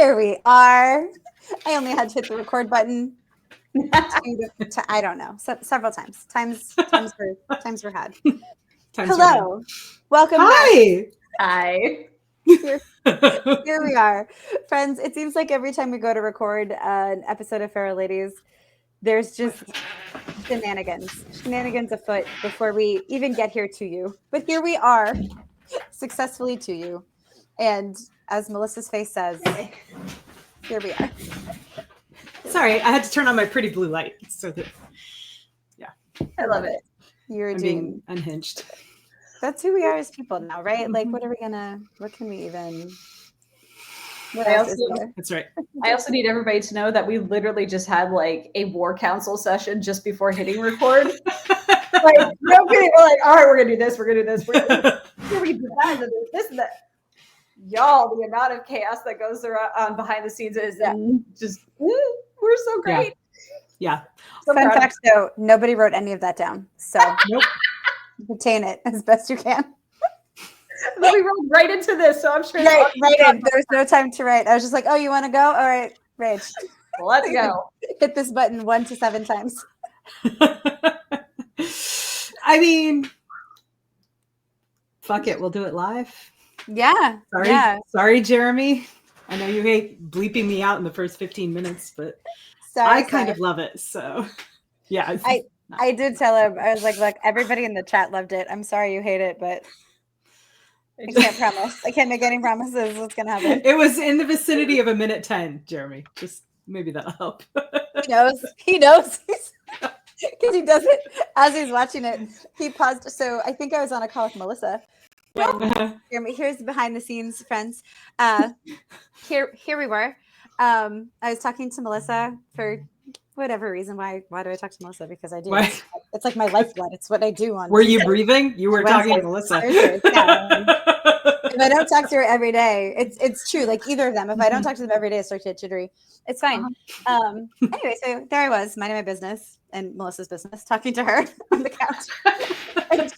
Here we are. I only had to hit the record button. I don't know, several times. Times were had. Hello, welcome. Hi. Hi. Here we are, friends. It seems like every time we go to record an episode of Feral Ladies, there's just shenanigans afoot before we even get here to you. But here we are, successfully to you, and as Melissa's face says, here we are. Sorry, I had to turn on my pretty blue light so that. Yeah, I love it. You're being unhinged. That's who we are as people now, right? Mm-hmm. Like, what can we even? That's right. I also need everybody to know that we literally just had like a war council session just before hitting record. Like, nobody, we're like, all right, we're gonna do this, we're gonna do this, we're gonna do that, this and that. Y'all, the amount of chaos that goes on behind the scenes is just we're so great. Yeah. So fun fact though, nobody wrote any of that down. So nope. Retain it as best you can. Then we rolled right into this, so I'm sure. Right in. There was no time to write. I was just like, oh, you want to go? All right, Rage. Let's go. Hit this button 1 to 7 times. I mean, fuck it. We'll do it live. Yeah. Sorry, Jeremy. I know you hate bleeping me out in the first 15 minutes, but I kind of love it. So, yeah. I did tell him, I was like, look, everybody in the chat loved it. I'm sorry you hate it, but I can't promise. I can't make any promises what's going to happen. It was in the vicinity of 1:10, Jeremy. Just maybe that'll help. He knows. Because he does it as he's watching it. He paused. So I think I was on a call with Melissa. Here's behind the scenes, friends. Here we were. I was talking to Melissa for whatever reason. Why do I talk to Melissa? Because I do. It's like my lifeblood. It's what I do on. Were you breathing? You were talking to Melissa. If I don't talk to her every day, it's true. Like either of them. If I don't talk to them every day, I start to get jittery. It's fine. Anyway, so there I was, minding my business and Melissa's business, talking to her on the couch. And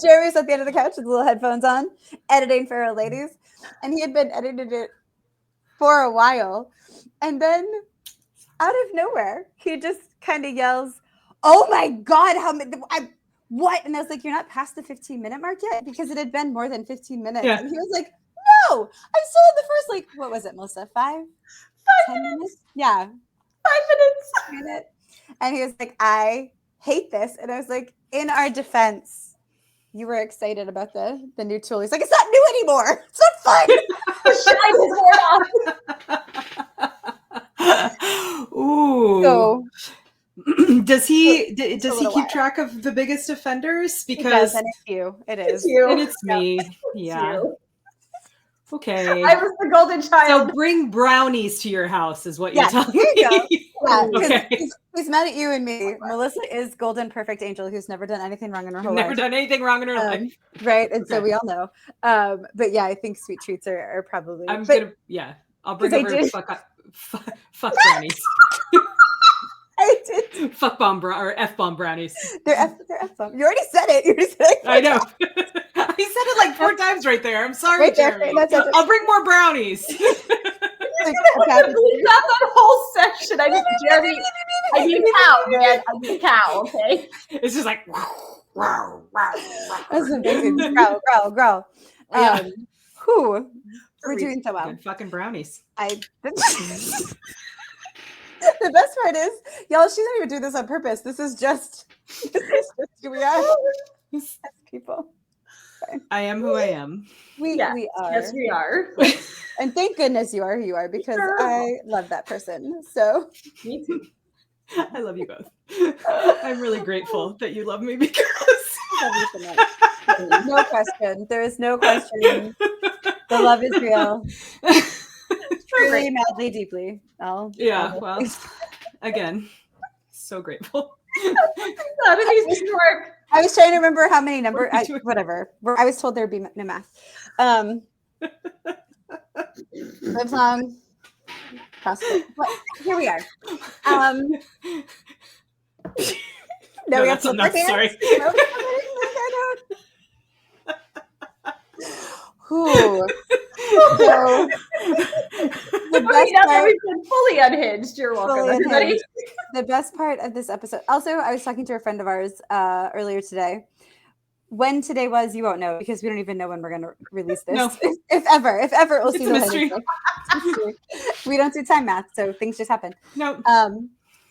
Jeremy's at the end of the couch with little headphones on, editing Feral Ladies, and he had been editing it for a while, and then out of nowhere, he just kind of yells, "Oh my God, what?" And I was like, "You're not past the 15-minute mark yet?" Because it had been more than 15 minutes. Yeah. And he was like, "No, I'm still in the first, like, what was it, Melissa? 10 minutes? Yeah. 5 minutes. And he was like, "I hate this." And I was like, in our defense, you were excited about the new tool. He's like, "It's not new anymore. It's not fun." Ooh. So, does he keep track of the biggest offenders? Because and it's you. It is. It's you. And it's me. Yeah. You. Okay. I was the golden child. So bring brownies to your house is what you're telling me. Yeah, okay. He's mad at you and me. Melissa is golden perfect angel who's never done anything wrong in her whole life. Never done anything wrong in her life. Right. And so we all know. But yeah, I think sweet treats are probably. I'll bring over fuck brownies. I did. Fuck bomb or F-bomb brownies. They're F-bomb. You already said it. I know. I said it like 4 times right there. I'm sorry, Jeremy. I'll bring more brownies. Leave out that whole section. I need a cow, man. I need a cow, okay? It's just like That's amazing. Growl. We're doing so well. Good fucking brownies. The best part is, y'all, she didn't even do this on purpose. This is just who we are as people. I am who I am. We are. Yes, we are. And thank goodness you are who you are, because I love that person. So me too. I love you both. I'm really grateful that you love me because love you so much. No question. There is no question. The love is real. Truly, madly, deeply. Well, again, so grateful. How did these work? I was trying to remember how many numbers. Whatever. I was told there'd be no math. Live long, prosper. Here we are. No, we have to. Sorry. So, now that we've been fully unhinged, you're welcome, everybody. The best part of this episode. Also, I was talking to a friend of ours earlier today. When today was, you won't know because we don't even know when we're going to release this. No. If ever, we'll see the mystery. We don't do time math, so things just happen. No.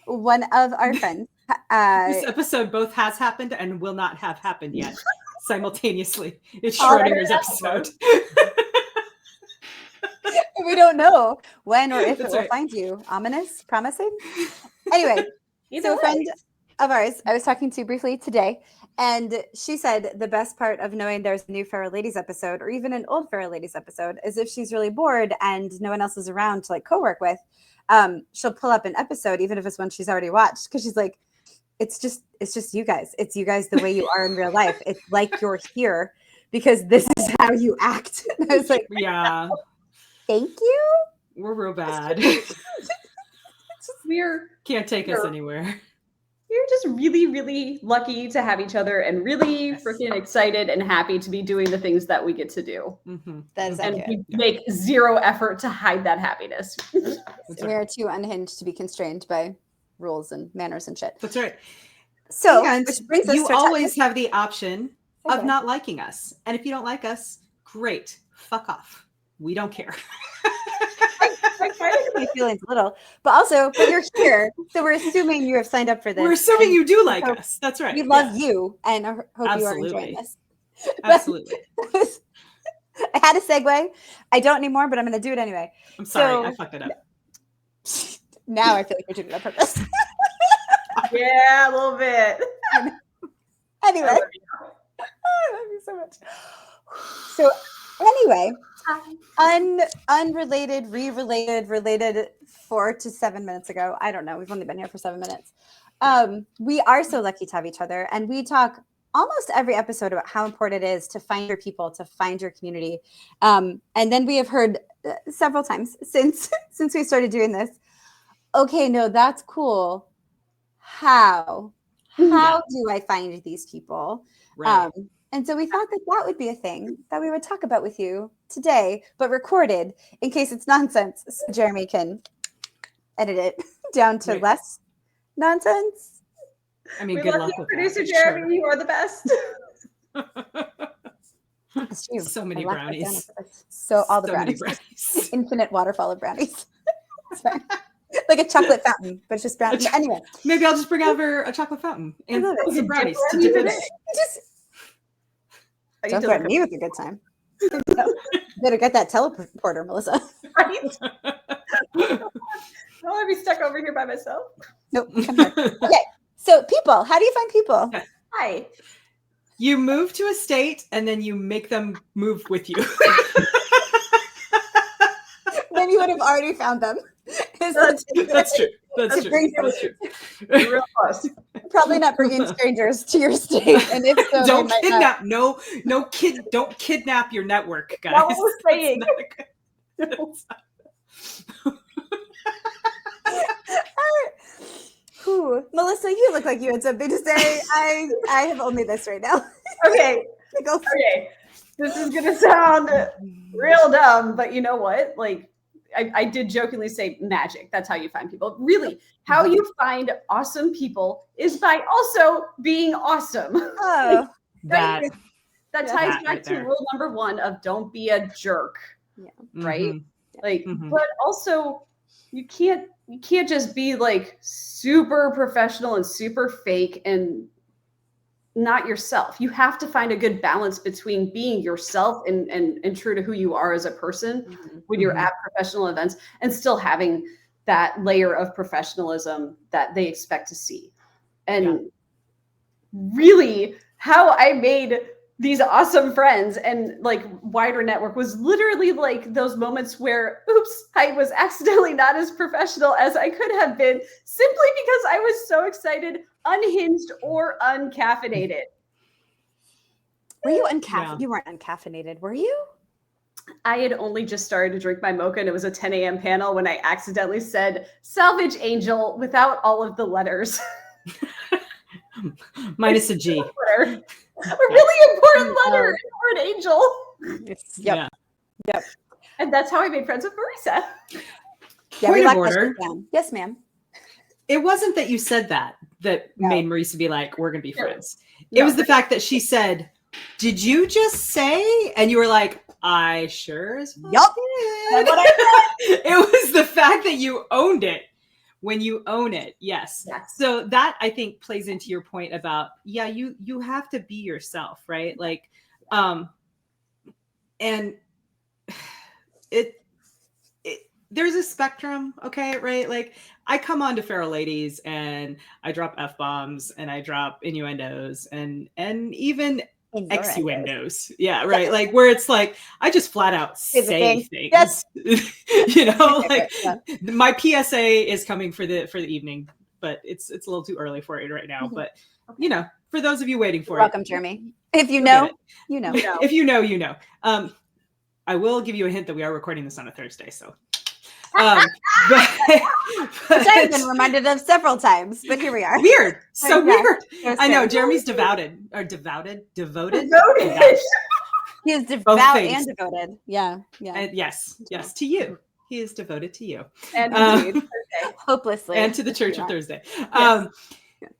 One of our friends. This episode both has happened and will not have happened yet simultaneously. It's Schrodinger's episode. We don't know when or if it will find you. Ominous? Promising? Anyway, so a friend of ours I was talking to briefly today, and she said the best part of knowing there's a new Feral Ladies episode or even an old Feral Ladies episode is if she's really bored and no one else is around to like co-work with, she'll pull up an episode even if it's one she's already watched because she's like, it's just you guys. It's you guys the way you are in real life. It's like you're here because this is how you act. And I was like, yeah. Thank you. We're real bad. Can't take us anywhere. We're just really, really lucky to have each other and really freaking excited and happy to be doing the things that we get to do. Mm-hmm. And we make zero effort to hide that happiness. We are too unhinged to be constrained by rules and manners and shit. That's right. So which brings us you always have the option of not liking us. And if you don't like us, great. Fuck off. We don't care. My feelings a little, but you're here, so we're assuming you have signed up for this. We're assuming you do like us. That's right. We love you, and I hope you are enjoying this. Absolutely. I had a segue. I don't anymore, but I'm going to do it anyway. I'm sorry, I fucked it up. Now I feel like we're doing it on purpose. Yeah, a little bit. Anyway, I love you so much. So anyway. Unrelated, related 4 to 7 minutes ago. I don't know. We've only been here for 7 minutes. We are so lucky to have each other. And we talk almost every episode about how important it is to find your people, to find your community. And then we have heard several times since we started doing this. Okay, no, that's cool. How do I find these people? Right. And so we thought that would be a thing that we would talk about with you today, but recorded in case it's nonsense. So Jeremy can edit it down to less nonsense. I mean, good luck with producer Jeremy. Sure. You are the best. That's true. So many brownies. So all the brownies. Infinite waterfall of brownies. Like a chocolate fountain, but it's just brownies. Anyway, maybe I'll just bring over a chocolate fountain and some brownies to dip in it. Don't threaten me with a good time. Better get that teleporter, Melissa. Right? I don't want to be stuck over here by myself. Nope. Come here. Okay. So people, how do you find people? Okay. Hi. You move to a state and then you make them move with you. Then you would have already found them. That's true. That's true. Real close. Probably not bringing strangers to your state, and if so, don't kidnap. No, don't kidnap your network, guys. That's what we're saying. Melissa, you look like you had something to say. I have only this right now. Okay. Okay. This is gonna sound real dumb, but you know what? Like, I did jokingly say magic. That's how you find people. Really, how you find awesome people is by also being awesome. Oh, that ties back to rule number 1 of don't be a jerk. Yeah. Right? Mm-hmm. Like, but also you can't just be like super professional and super fake and not yourself. You have to find a good balance between being yourself and true to who you are as a person when you're at professional events and still having that layer of professionalism that they expect to see. And really how I made these awesome friends and like wider network was literally like those moments where, oops, I was accidentally not as professional as I could have been simply because I was so excited, unhinged or uncaffeinated. Were you uncaffeinated? You weren't uncaffeinated, were you? I had only just started to drink my mocha and it was a 10 a.m. panel when I accidentally said salvage angel without all of the letters. Minus a G. A really important letter in the word angel. Yep. And that's how I made friends with Marisa. Yeah, Point of order. Yes, ma'am. It wasn't that you said that No. made Marisa be like, we're going to be friends. No. It was the fact that she said, did you just say? And you were like, I sure as fuck Yup. did. That's what I said. It was the fact that you owned it. When you own it, yes. So that I think plays into your point about, you have to be yourself, right? Like, and there's a spectrum, okay, right? Like I come on to Feral Ladies and I drop F-bombs and I drop innuendos and even exuendos. Yeah, right. Like where it's like I just flat out say things. Yes. You know, like my PSA is coming for the evening, but it's a little too early for it right now. But you know, for those of you waiting for welcome, Jeremy. If you know, you know. If you know, you know. I will give you a hint that we are recording this on a Thursday, so which I've been reminded of several times, but here we are. Weird. So weird. I know. Good. Jeremy's devoted. Devoted. He is devout and devoted. Yeah. Yes. To you. He is devoted to you. And hopelessly. And to the Church of Thursday.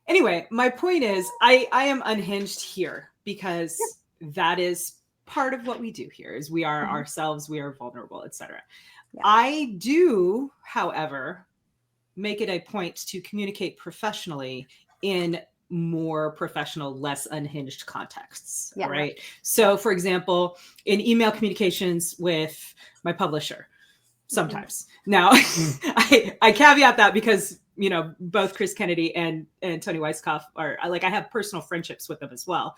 Anyway, my point is I am unhinged here because that is part of what we do here is we are ourselves, we are vulnerable, etc. I do, however, make it a point to communicate professionally in more professional, less unhinged contexts, right? So, for example, in email communications with my publisher, sometimes. Now, I caveat that because, you know, both Chris Kennedy and Tony Weisskopf are like, I have personal friendships with them as well.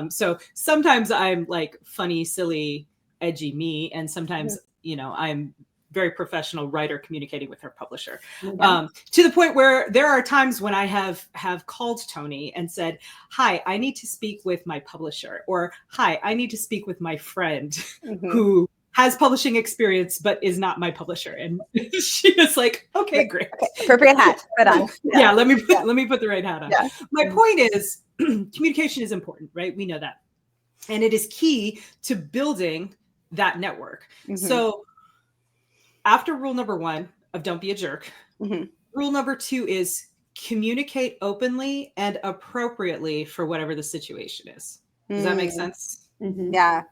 So sometimes I'm like funny, silly, edgy me, and sometimes, you know, I'm very professional writer communicating with her publisher, to the point where there are times when I have called Tony and said, hi, I need to speak with my publisher, or hi, I need to speak with my friend who has publishing experience, but is not my publisher. And she was like, okay, great. Okay. Appropriate hat. Put on. Let me put the right hat on. My point is communication is important, right? We know that. And it is key to building that network. So after rule number 1 of don't be a jerk, rule number 2 is communicate openly and appropriately for whatever the situation is. Does that make sense? Yeah.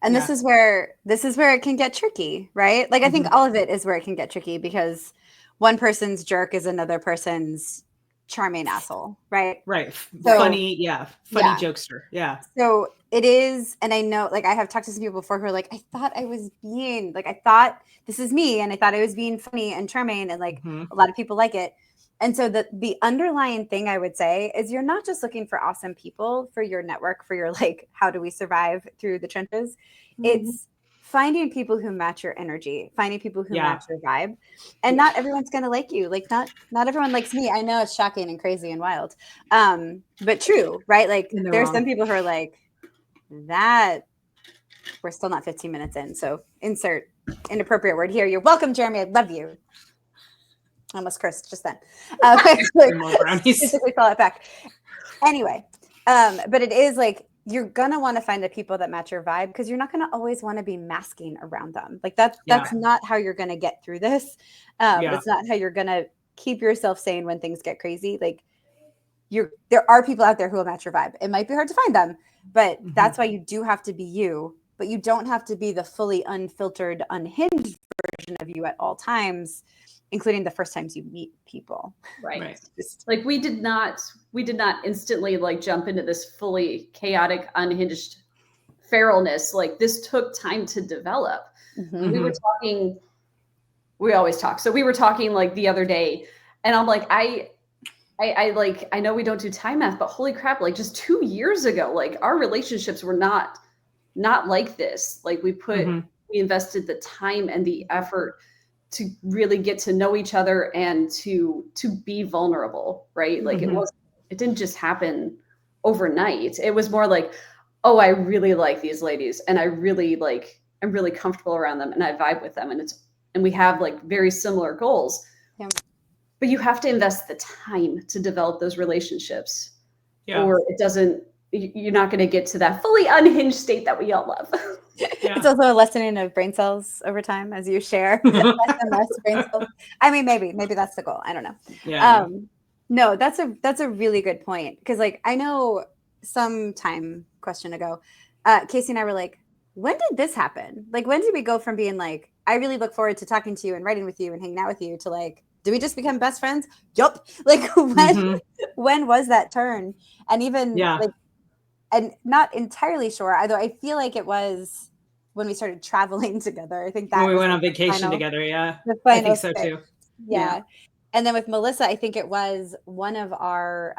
And this is where it can get tricky, right? Like I think all of it is where it can get tricky because one person's jerk is another person's charming asshole, right? Right. So, funny jokester. Yeah. So it is, and I know, like I have talked to some people before who are like, I thought this is me, and I thought I was being funny and charming, and like a lot of people like it. And so the underlying thing I would say is you're not just looking for awesome people for your network, for your like, how do we survive through the trenches? It's finding people who match your energy, finding people who match your vibe. And not everyone's going to like you. Like not everyone likes me. I know it's shocking and crazy and wild. But true, right? Like there's some people who are like, that we're still not 15 minutes in. So insert inappropriate word here. You're welcome, Jeremy. I love you. I almost cursed just then. Specifically call it back. Anyway, but it is like you're gonna want to find the people that match your vibe because you're not gonna always want to be masking around them. Like that's not how you're gonna get through this. It's not how you're gonna keep yourself sane when things get crazy. Like there are people out there who will match your vibe. It might be hard to find them, but that's why you do have to be you. But you don't have to be the fully unfiltered, unhinged version of you at all times, including the first times you meet people. Right. Like we did not instantly like jump into this fully chaotic, unhinged feralness. Like this took time to develop. We always talk. So we were talking like the other day and I'm like, I know we don't do time math, but holy crap, like just 2 years ago, like our relationships were not like this. Like we invested the time and the effort to really get to know each other and to be vulnerable, right? Like it didn't just happen overnight. It was more like, oh, I really like these ladies and I'm really comfortable around them and I vibe with them and we have like very similar goals. Yeah. But you have to invest the time to develop those relationships or you're not going to get to that fully unhinged state that we all love. It's also a lessening of brain cells over time as you share less and less brain cells. I mean, maybe that's the goal. I don't know. Yeah. No, that's a really good point. Because like I know some question ago, Kacey and I were like, when did this happen? Like, when did we go from being like, I really look forward to talking to you and writing with you and hanging out with you to like, do we just become best friends? Yup. Like when was that turn? And even like, and not entirely sure, although I feel like it was when we started traveling together. I think that when we was went like on vacation together. Yeah. The I think final so too. Yeah. And then with Melissa, I think it was one of our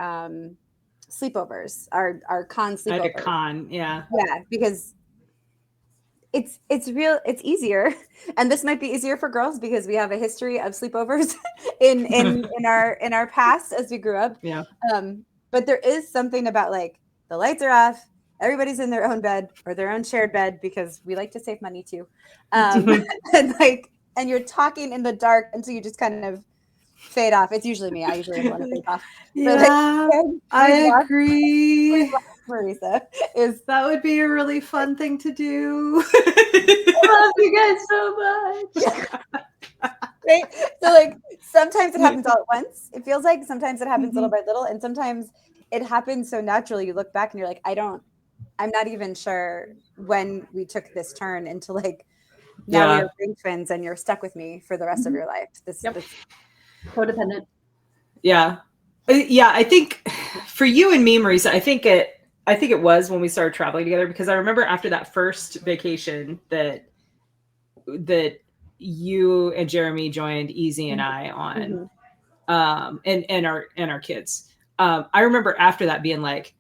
sleepovers, our con sleepovers. At a con, yeah. Yeah, because it's easier, and this might be easier for girls because we have a history of sleepovers in our past as we grew up. Yeah. But there is something about like the lights are off, everybody's in their own bed or their own shared bed because we like to save money too, and you're talking in the dark until you just kind of fade off. It's usually me. I usually want to fade off. Yeah, I agree. Marisa that would be a really fun thing to do. I love you guys so much. Right? So like sometimes it happens all at once. It feels like sometimes it happens little by little, and sometimes it happens so naturally. You look back and you're like, I'm not even sure when we took this turn into like now we are brain twins and you're stuck with me for the rest of your life. This Codependent. Yeah. I think for you and me, Marisa, I think it was when we started traveling together, because I remember after that first vacation that you and Jeremy joined Easy and I on, and our kids. I remember after that being like,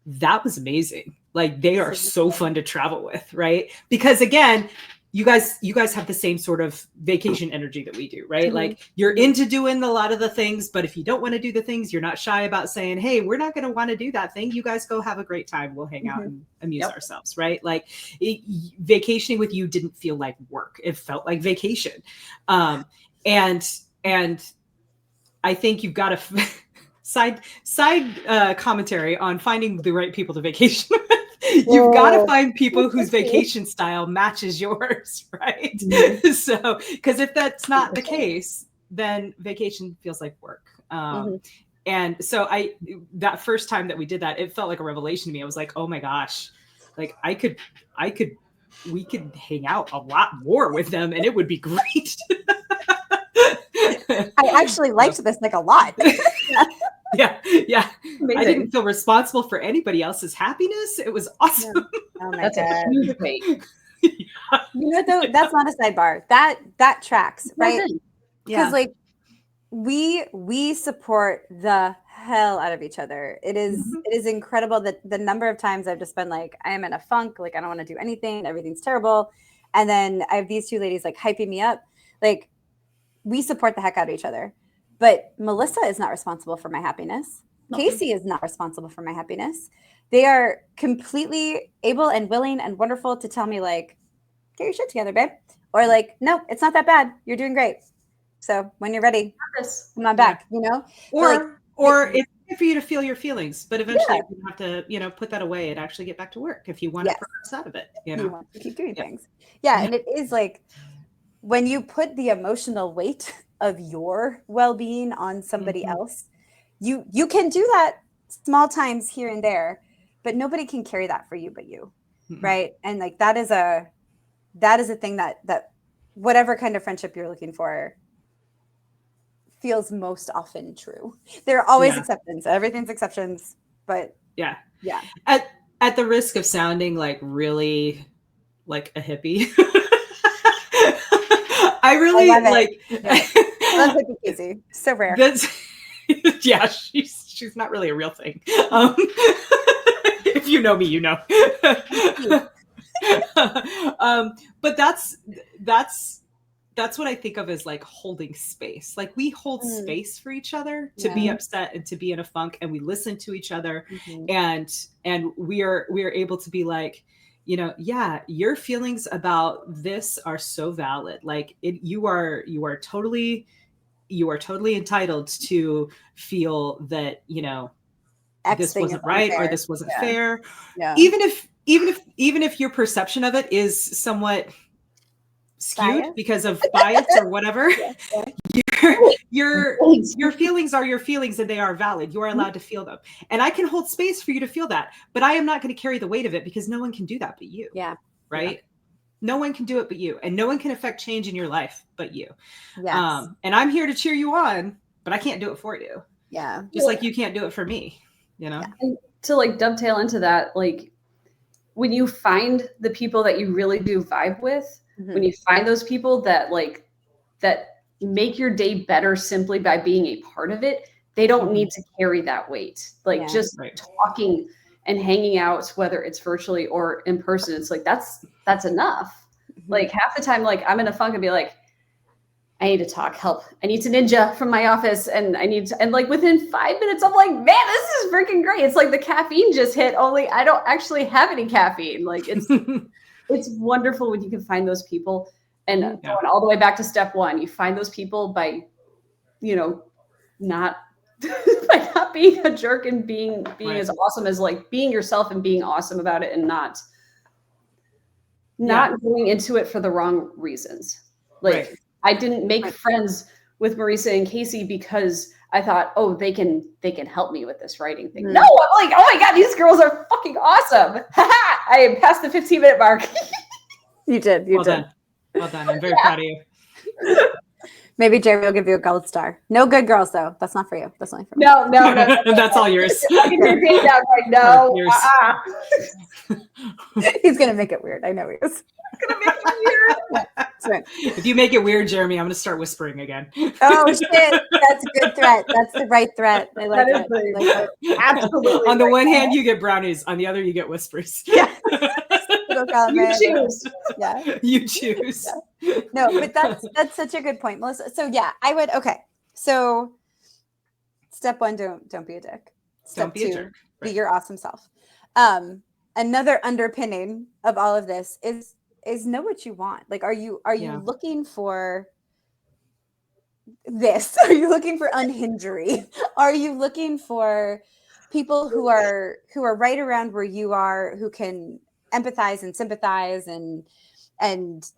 that was amazing. Like they are so fun to travel with, right? Because again, you guys have the same sort of vacation energy that we do, right? Like you're into doing a lot of the things, but if you don't want to do the things, you're not shy about saying, hey, we're not going to want to do that thing. You guys go have a great time. We'll hang out and amuse ourselves, right? Like vacationing with you didn't feel like work. It felt like vacation. And I think you've got a side commentary on finding the right people to vacation with. You've got to find people whose vacation style matches yours, right? So, because if that's not the case, then vacation feels like work. And so that first time that we did that, it felt like a revelation to me. I was like, oh my gosh, like we could hang out a lot more with them and it would be great. I actually liked this like a lot. Yeah. Amazing. I didn't feel responsible for anybody else's happiness. It was awesome. Oh my God. A huge weight. You know, though, that's not a sidebar. That tracks, right? Because like we support the hell out of each other. It is incredible that the number of times I've just been like, I am in a funk, like I don't want to do anything, everything's terrible. And then I have these two ladies like hyping me up. Like we support the heck out of each other. But Melissa is not responsible for my happiness. Kacey is not responsible for my happiness. They are completely able and willing and wonderful to tell me like, get your shit together, babe. Or like, no, it's not that bad. You're doing great. So when you're ready, come on back, you know? Or it's good for you to feel your feelings, but eventually you have to, put that away and actually get back to work if you want to progress out of it. You want to keep doing things. Yeah. And it is like when you put the emotional weight of your well-being on somebody else, you can do that small times here and there, but nobody can carry that for you but you, right? And like that is a thing that whatever kind of friendship you're looking for feels most often true. There are always exceptions. Everything's exceptions, but yeah. At the risk of sounding like really like a hippie, I really like. Love hippie Kacey. So rare. Yeah, she's not really a real thing. If you know me, you know. But that's what I think of as like holding space. Like we hold space for each other to be upset and to be in a funk, and we listen to each other, and we are able to be like, your feelings about this are so valid. Like you are totally entitled to feel that, this wasn't right or this wasn't fair. Yeah. even if your perception of it is somewhat skewed Bias? because of bias or whatever, your feelings are your feelings and they are valid. You are allowed to feel them. And I can hold space for you to feel that, but I am not going to carry the weight of it because no one can do that but you. Yeah. Right? Yeah. No one can do it but you. And no one can affect change in your life but you. Yes. And I'm here to cheer you on, but I can't do it for you. Yeah. Just like you can't do it for me, you know? Yeah. And to like dovetail into that, like when you find the people that you really do vibe with, when you find those people that like that make your day better simply by being a part of it, they don't need to carry that weight. Like just talking and hanging out, whether it's virtually or in person, it's like that's enough. Like half the time, like I'm in a funk and be like, I need to talk, help. I need to ninja from my office, and and like within 5 minutes, I'm like, man, this is freaking great. It's like the caffeine just hit, only I don't actually have any caffeine. Like it's it's wonderful when you can find those people. And going all the way back to step one, you find those people by, you know, not by not being a jerk and being as awesome as like being yourself and being awesome about it, and not going into it for the wrong reasons. Like I didn't make friends with Marisa and Kacey because I thought, oh, they can help me with this writing thing. No, I'm like, oh my God, these girls are fucking awesome. I am past the 15-minute mark. You did. Well done. Well done. I'm very proud of you. Maybe Jeremy will give you a gold star. No good girls, though. That's not for you. That's only for me. No. That's all yours. I can hear Dave down right now. He's going to make it weird. I know he is. Gonna make it weird. Right. If you make it weird, Jeremy, I'm going to start whispering again. Oh, shit. That's a good threat. That's the right threat. I like that. Absolutely. On the one hand, you get brownies. On the other, you get whispers. Yeah. You choose. Yeah. You choose. Yeah. No, but that's such a good point, Melissa. So yeah, I would. Okay. So step one, don't be a dick. Step Don't be a jerk. Be your awesome self. Another underpinning of all of this is know what you want. Like, are you looking for this? Are you looking for unhindery? Are you looking for people who are right around where you are, who can empathize and sympathize and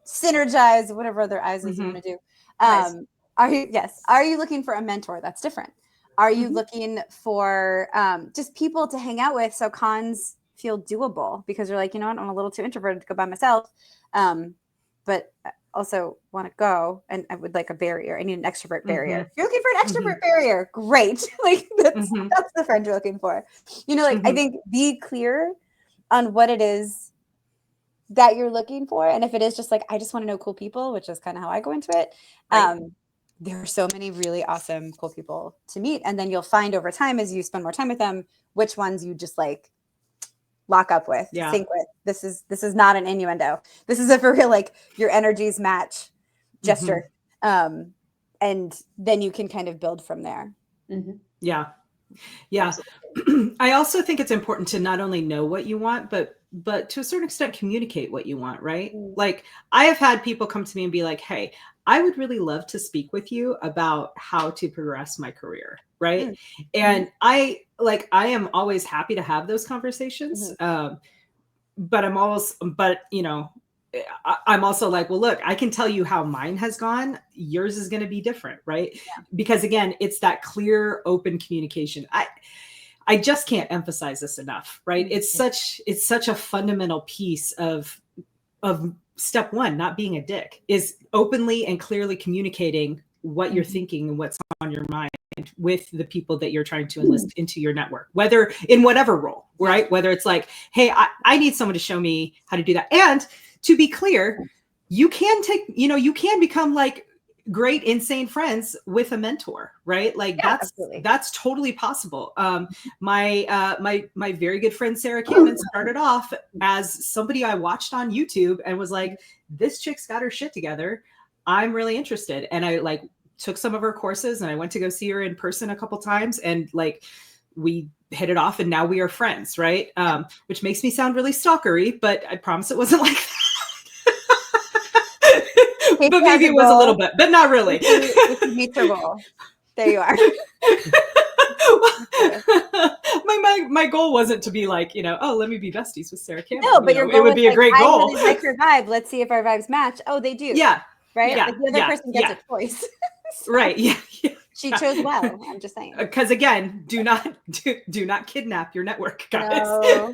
synergize, whatever other eyes you want to do? Nice. Are you looking for a mentor? That's different. Are you looking for just people to hang out with so cons feel doable? Because you're like, you know what, I'm a little too introverted to go by myself, but I also want to go, and I would like a barrier. I need an extrovert barrier. If you're looking for an extrovert barrier, great. Like that's the friend you're looking for. You know, like I think be clear on what it is that you're looking for, and if it is just like I just want to know cool people, which is kind of how I go into it. There are so many really awesome, cool people to meet. And then you'll find over time, as you spend more time with them, which ones you just like lock up with, sync with. This is not an innuendo. This is a for real, like your energies match gesture. And then you can kind of build from there. Yeah. Yeah. I also think it's important to not only know what you want, but to a certain extent communicate what you want, right? Like I have had people come to me and be like, hey, I would really love to speak with you about how to progress my career. Right. And I am always happy to have those conversations. But I'm also like, well, look, I can tell you how mine has gone. Yours is going to be different. Right. Yeah. Because again, it's that clear, open communication. I just can't emphasize this enough. Right. It's such a fundamental piece of step one, not being a dick, is openly and clearly communicating what you're thinking and what's on your mind with the people that you're trying to enlist into your network, whether in whatever role, right? Whether it's like, hey, I need someone to show me how to do that. And to be clear, you can become like great, insane friends with a mentor, right? Like that's totally possible. My very good friend, Sarah Cannon, started off as somebody I watched on YouTube and was like, this chick's got her shit together. I'm really interested. And I like took some of her courses and I went to go see her in person a couple times, and like we hit it off and now we are friends. Right. Which makes me sound really stalkery, but I promise it wasn't like that. But maybe it was a little bit, but not really. If you meet your goal, there you are. my goal wasn't to be like, oh, let me be besties with Sarah Campbell. No, but your goal it would be a great I goal. really like your vibe. Let's see if our vibes match. Oh, they do. Yeah. Right? Yeah. Like the other person gets a choice. So, right. Yeah. She chose well. I'm just saying. Because again, do not kidnap your network, guys. No.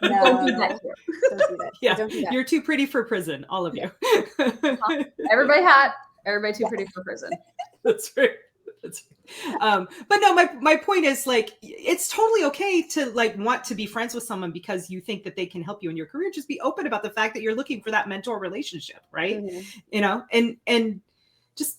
Don't do that here. Don't do that. Yeah. Don't do that. You're too pretty for prison, all of you. Everybody hot. Everybody too pretty for prison. That's right. But no, my point is, like, it's totally okay to like want to be friends with someone because you think that they can help you in your career. Just be open about the fact that you're looking for that mentor relationship, right? And just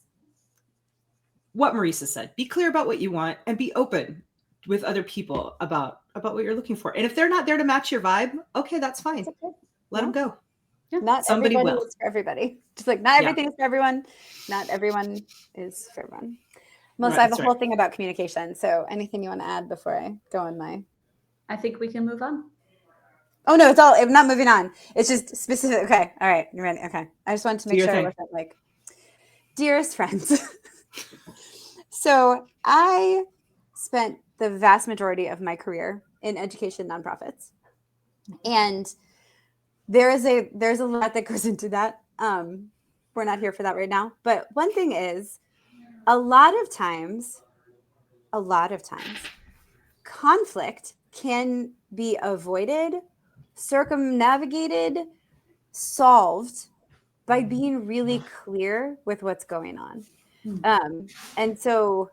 what Marisa said, be clear about what you want and be open with other people about what you're looking for. And if they're not there to match your vibe, okay, that's fine. Okay. Let them go. Yeah. Not Somebody everybody will. is for everybody. Just like not everything is for everyone. Not everyone is for everyone. Melissa, I have a whole thing about communication. So anything you want to add before I go on my... I think we can move on. Oh, no, I'm not moving on. It's just specific. Okay. All right. You're ready. Okay. I just wanted to make sure I wasn't like, dearest friends. So I spent the vast majority of my career in education nonprofits. And there's a lot that goes into that. We're not here for that right now. But one thing is, a lot of times, conflict can be avoided, circumnavigated, solved by being really clear with what's going on. And so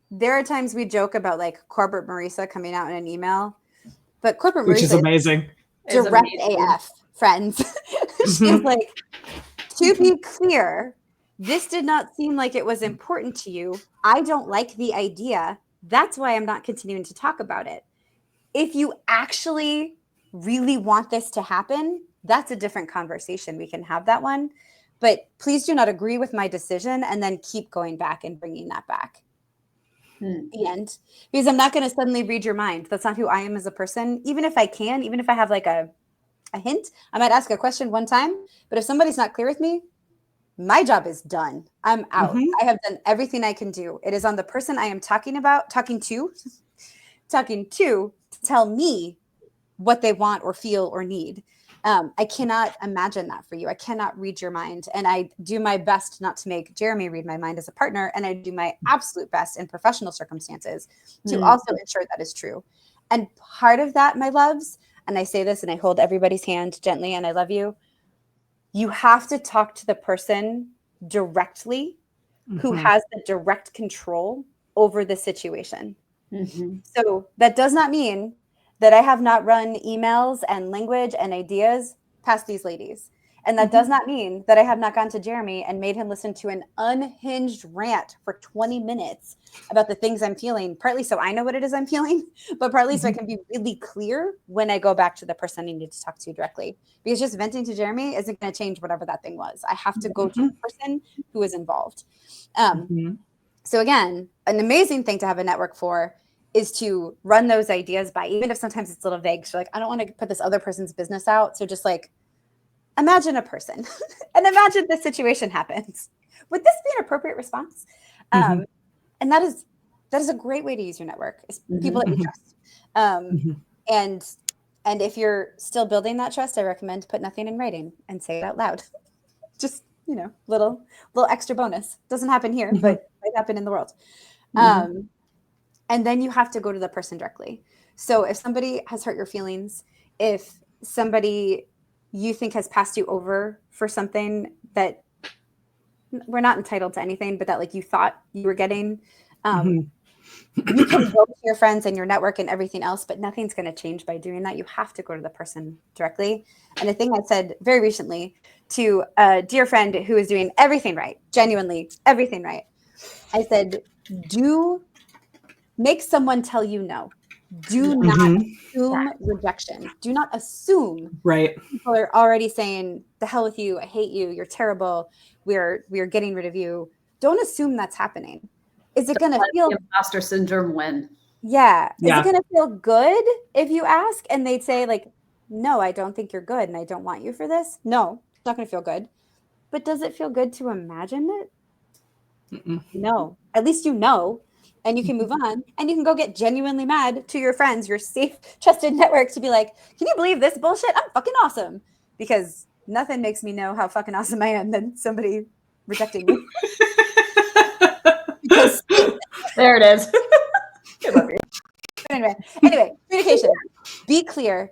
there are times we joke about like corporate Marisa coming out in an email, but corporate Which Marisa is amazing. Direct AF, friends. She's like, to be clear, this did not seem like it was important to you. I don't like the idea. That's why I'm not continuing to talk about it. If you actually really want this to happen, that's a different conversation. We can have that one. But please do not agree with my decision and then keep going back and bringing that back. The end. Because I'm not going to suddenly read your mind. That's not who I am as a person. Even if I can, even if I have like a hint, I might ask a question one time. But if somebody's not clear with me, my job is done. I'm out. I have done everything I can do. It is on the person I am talking to tell me what they want or feel or need. I cannot imagine that for you. I cannot read your mind. And I do my best not to make Jeremy read my mind as a partner. And I do my absolute best in professional circumstances to also ensure that is true. And part of that, my loves, and I say this and I hold everybody's hand gently and I love you, you have to talk to the person directly who has the direct control over the situation. So that does not mean that I have not run emails and language and ideas past these ladies. And that does not mean that I have not gone to Jeremy and made him listen to an unhinged rant for 20 minutes about the things I'm feeling, partly so I know what it is I'm feeling, but partly so I can be really clear when I go back to the person I need to talk to directly. Because just venting to Jeremy isn't going to change whatever that thing was. I have to go to the person who is involved. So again, an amazing thing to have a network for is to run those ideas by, even if sometimes it's a little vague. So like, I don't want to put this other person's business out. So just like, imagine a person and imagine this situation happens. Would this be an appropriate response? And that is a great way to use your network, is people that you trust. And if you're still building that trust, I recommend put nothing in writing and say it out loud. Just, little extra bonus. Doesn't happen here, but might happen in the world. And then you have to go to the person directly. So if somebody has hurt your feelings, if somebody you think has passed you over for something that we're not entitled to anything, but that like you thought you were getting, you can go to your friends and your network and everything else, but nothing's going to change by doing that. You have to go to the person directly. And the thing I said very recently to a dear friend who is doing everything right, genuinely everything right, I said, make someone tell you no. Do not assume rejection. Do not assume people are already saying, the hell with you, I hate you, you're terrible, we're getting rid of you. Don't assume that's happening. Is it going to feel imposter syndrome win? Yeah. Is it going to feel good if you ask and they'd say like, no, I don't think you're good and I don't want you for this? No, it's not going to feel good. But does it feel good to imagine it? No. At least you know. and you can move on, and you can go get genuinely mad to your friends, your safe, trusted network, to be like, can you believe this bullshit? I'm fucking awesome. Because nothing makes me know how fucking awesome I am than somebody rejecting me. Because there it is. I love you. Anyway, communication. Be clear,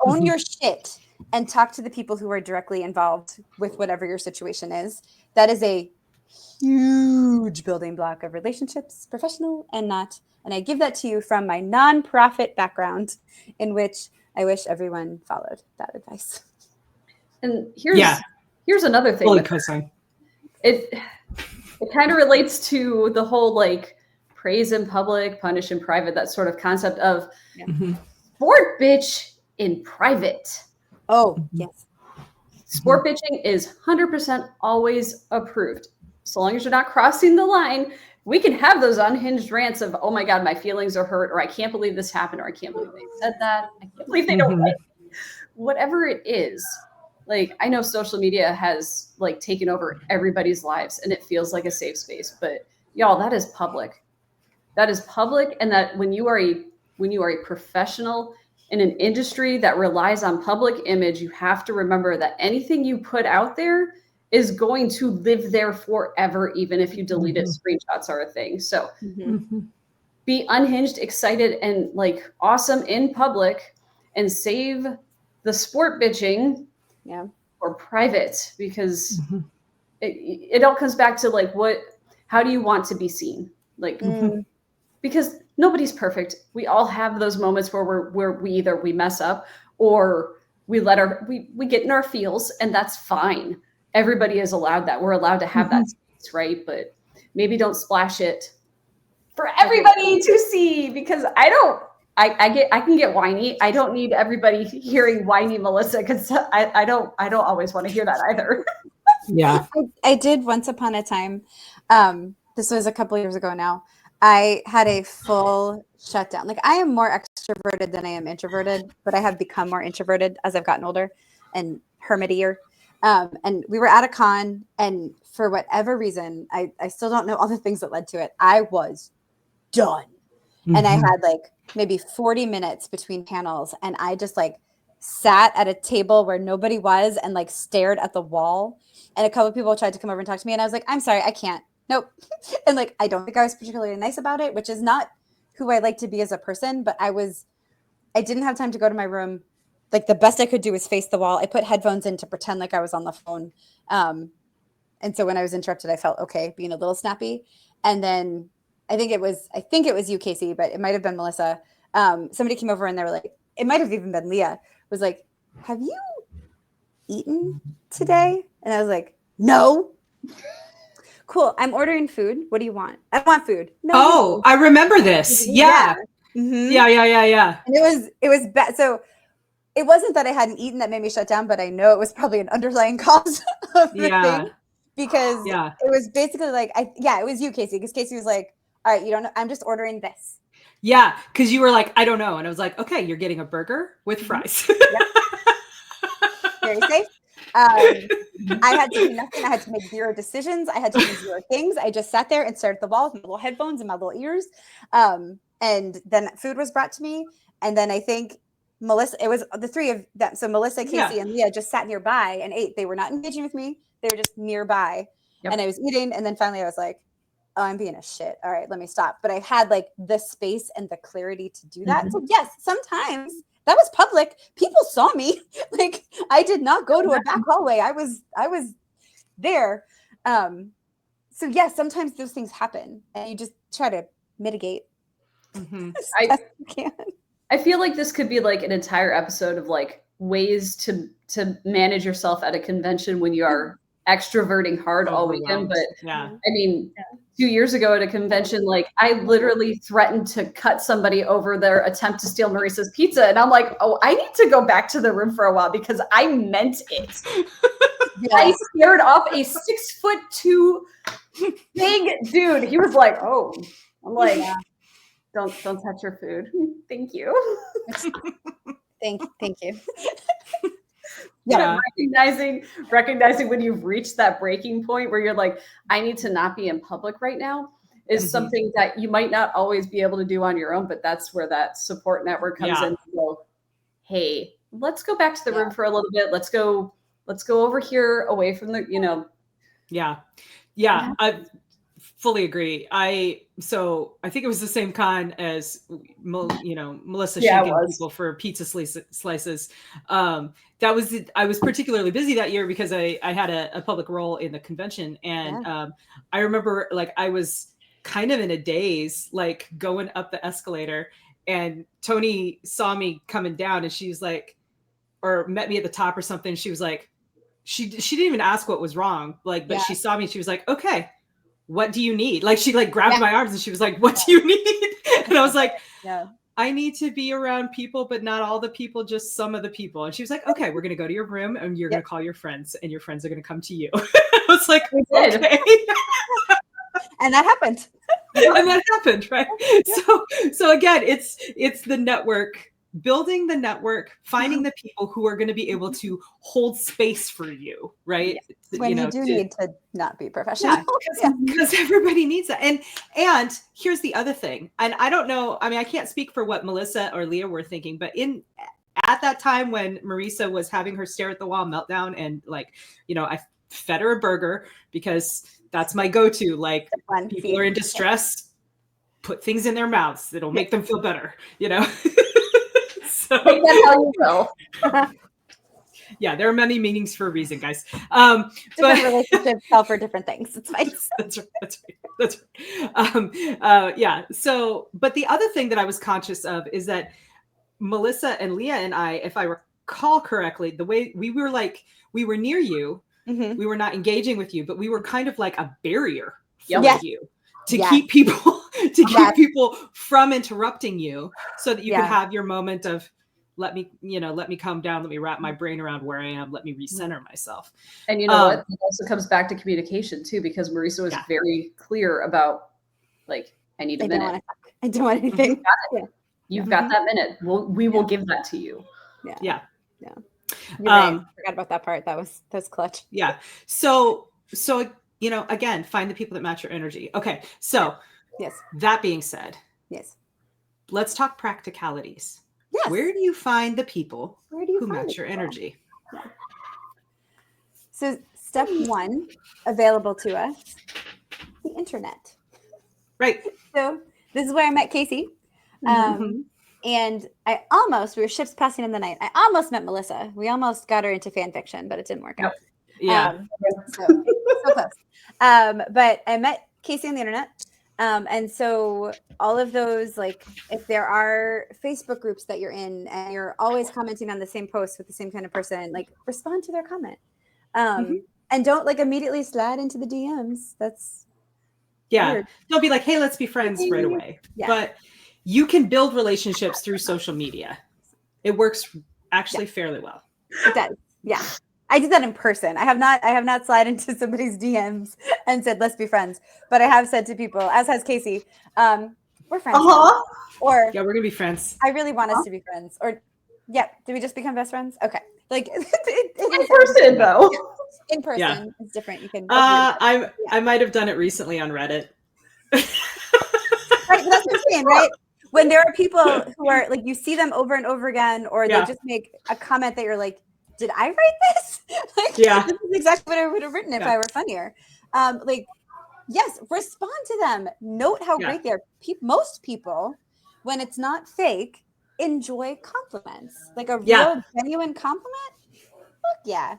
own your shit, and talk to the people who are directly involved with whatever your situation is. That is a huge building block of relationships, professional and not. And I give that to you from my nonprofit background, in which I wish everyone followed that advice. And here's another thing. It kind of relates to the whole like praise in public, punish in private, that sort of concept of sport bitch in private. Oh, yes. Sport bitching is 100% always approved. So long as you're not crossing the line, we can have those unhinged rants of, oh my God, my feelings are hurt, or I can't believe this happened, or I can't believe they said that. I can't believe they don't like me. Whatever it is. Like, I know social media has like taken over everybody's lives and it feels like a safe space, but y'all, that is public. That is public. And that when you are a professional in an industry that relies on public image, you have to remember that anything you put out there is going to live there forever, even if you delete it. Screenshots are a thing. So be unhinged, excited, and like awesome in public, and save the sport bitching or private, because it all comes back to like, how do you want to be seen? Like, because nobody's perfect. We all have those moments where we either we mess up or we get in our feels, and that's fine. Everybody is allowed that. We're allowed to have that space, right? But maybe don't splash it for everybody to see, because I can get whiny. I don't need everybody hearing whiny Melissa, because I don't always want to hear that either. Yeah. I did once upon a time. This was a couple years ago now. I had a full shutdown. Like, I am more extroverted than I am introverted, but I have become more introverted as I've gotten older and hermitier. And we were at a con, and for whatever reason, I still don't know all the things that led to it. I was done. And I had like maybe 40 minutes between panels, and I just like sat at a table where nobody was and like stared at the wall. And a couple of people tried to come over and talk to me, and I was like, I'm sorry, I can't. Nope. And like, I don't think I was particularly nice about it, which is not who I like to be as a person, but I didn't have time to go to my room. Like, the best I could do was face the wall. I put headphones in to pretend like I was on the phone. And so when I was interrupted, I felt okay being a little snappy. And then I think it was you, Kacey, but it might've been Melissa. Somebody came over and they were like, it might've even been Leah, was like, have you eaten today? And I was like, no. Cool. I'm ordering food. What do you want? I want food. No. Oh, I remember this. Yeah. Yeah. And it was bad. So it wasn't that I hadn't eaten that made me shut down, but I know it was probably an underlying cause of the thing, because it was basically like, it was you, Kacey, because Kacey was like, all right, you don't know, I'm just ordering this. Yeah, because you were like, I don't know. And I was like, okay, you're getting a burger with fries. Very safe. I had to do nothing. I had to make zero decisions. I had to do zero things. I just sat there and stared at the wall with my little headphones and my little ears. And then food was brought to me. And then I think Melissa, it was the three of them. So Melissa, Kacey, and Leah just sat nearby and ate. They were not engaging with me. They were just nearby. And I was eating. And then finally I was like, oh, I'm being a shit. All right, let me stop. But I had like the space and the clarity to do that. So yes, sometimes that was public. People saw me. Like, I did not go to a back hallway. I was there. So yes, sometimes those things happen, and you just try to mitigate. I feel like this could be like an entire episode of like ways to manage yourself at a convention when you are extroverting hard all weekend. But I mean, 2 years ago at a convention, like, I literally threatened to cut somebody over their attempt to steal Marisa's pizza. And I'm like, oh, I need to go back to the room for a while because I meant it. I scared off a 6'2" big dude. He was like, oh, I'm like, don't touch your food. Thank you. Thank you. Recognizing when you've reached that breaking point where you're like, I need to not be in public right now. is something that you might not always be able to do on your own, but that's where that support network comes in. So, hey, let's go back to the room for a little bit. Let's go over here away from the, Yeah. I fully agree. So I think it was the same con as, Melissa shanking people for pizza slices. I was particularly busy that year because I had a public role in the convention. And I remember like I was kind of in a daze, like going up the escalator, and Tony saw me coming down, and she's like, or met me at the top or something. She was like, she didn't even ask what was wrong. Like, but she saw me, she was like, okay, what do you need? Like, she like grabbed my arms and she was like, what do you need? And I was like, I need to be around people, but not all the people, just some of the people. And she was like, okay, we're going to go to your room and you're going to call your friends and your friends are going to come to you. I was like, okay. And that happened. Right? So again, it's the network, building the network, finding the people who are going to be able to hold space for you, right? When you need to not be professional. Because everybody needs that. And here's the other thing. And I don't know, I mean, I can't speak for what Melissa or Leah were thinking, but at that time when Marisa was having her stare at the wall meltdown, and like, I fed her a burger because that's my go-to. Like, people are in distress, put things in their mouths. It'll make them feel better, So take that how you will. Yeah, there are many meanings for a reason, guys. Different relationships call for different things. It's fine. That's right. Yeah. So, but the other thing that I was conscious of is that Melissa and Leah and I, if I recall correctly, the way we were near you, we were not engaging with you, but we were kind of like a barrier for you to keep people from interrupting you, so that you could have your moment of let me calm down, let me wrap my brain around where I am, let me recenter myself. And you know what? It also comes back to communication too, because Marisa was very clear about, like, I need a minute. I don't want anything. You've got that minute. We will give that to you. Yeah. You're right. I forgot about that part. That was clutch. Yeah. So again, find the people that match your energy. Okay. So that being said, let's talk practicalities. Yes. Where do you find the people who match your energy? Yeah. So step one, available to us, the internet. Right. So this is where I met Kacey. And we were ships passing in the night. I almost met Melissa. We almost got her into fan fiction, but it didn't work out. Yeah. So close. But I met Kacey on the internet. And so all of those, like, if there are Facebook groups that you're in and you're always commenting on the same post with the same kind of person, like, respond to their comment. And don't like immediately slide into the DMs. That's weird. Don't be like, hey, let's be friends right away. But you can build relationships through social media. It works actually fairly well. It does. Yeah. I did that in person. I have not slid into somebody's DMs and said, let's be friends. But I have said to people, as has Kacey, we're friends. Or we're gonna be friends. I really want us to be friends. Or did we just become best friends? Okay. Like in person though. In person, it's different. You can I might have done it recently on Reddit. Right, that's what I'm saying, right? When there are people who are like, you see them over and over again, or they just make a comment that you're like, did I write this? Like, this is exactly what I would have written if I were funnier. Yes, respond to them. Note how great they are. Most people, when it's not fake, enjoy compliments. Like a real, genuine compliment. Fuck yeah,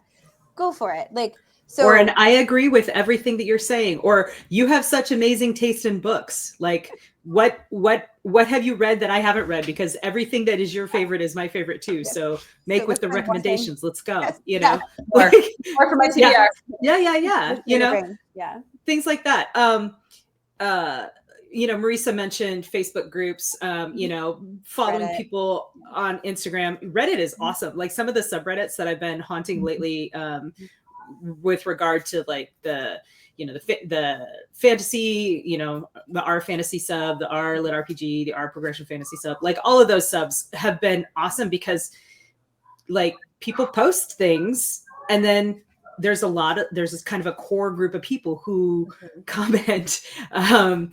go for it. Like. Or an I agree with everything that you're saying, or you have such amazing taste in books. Like what have you read that I haven't read? Because everything that is your favorite is my favorite too. So make with the recommendations. Let's go. Or for my TBR. Things like that. Marisa mentioned Facebook groups, following Reddit. People on Instagram. Reddit is awesome. Like some of the subreddits that I've been haunting lately, with regard to like the fantasy, the R fantasy sub, the R lit RPG, the R progression fantasy sub, like all of those subs have been awesome because like people post things and then there's this kind of a core group of people who comment, and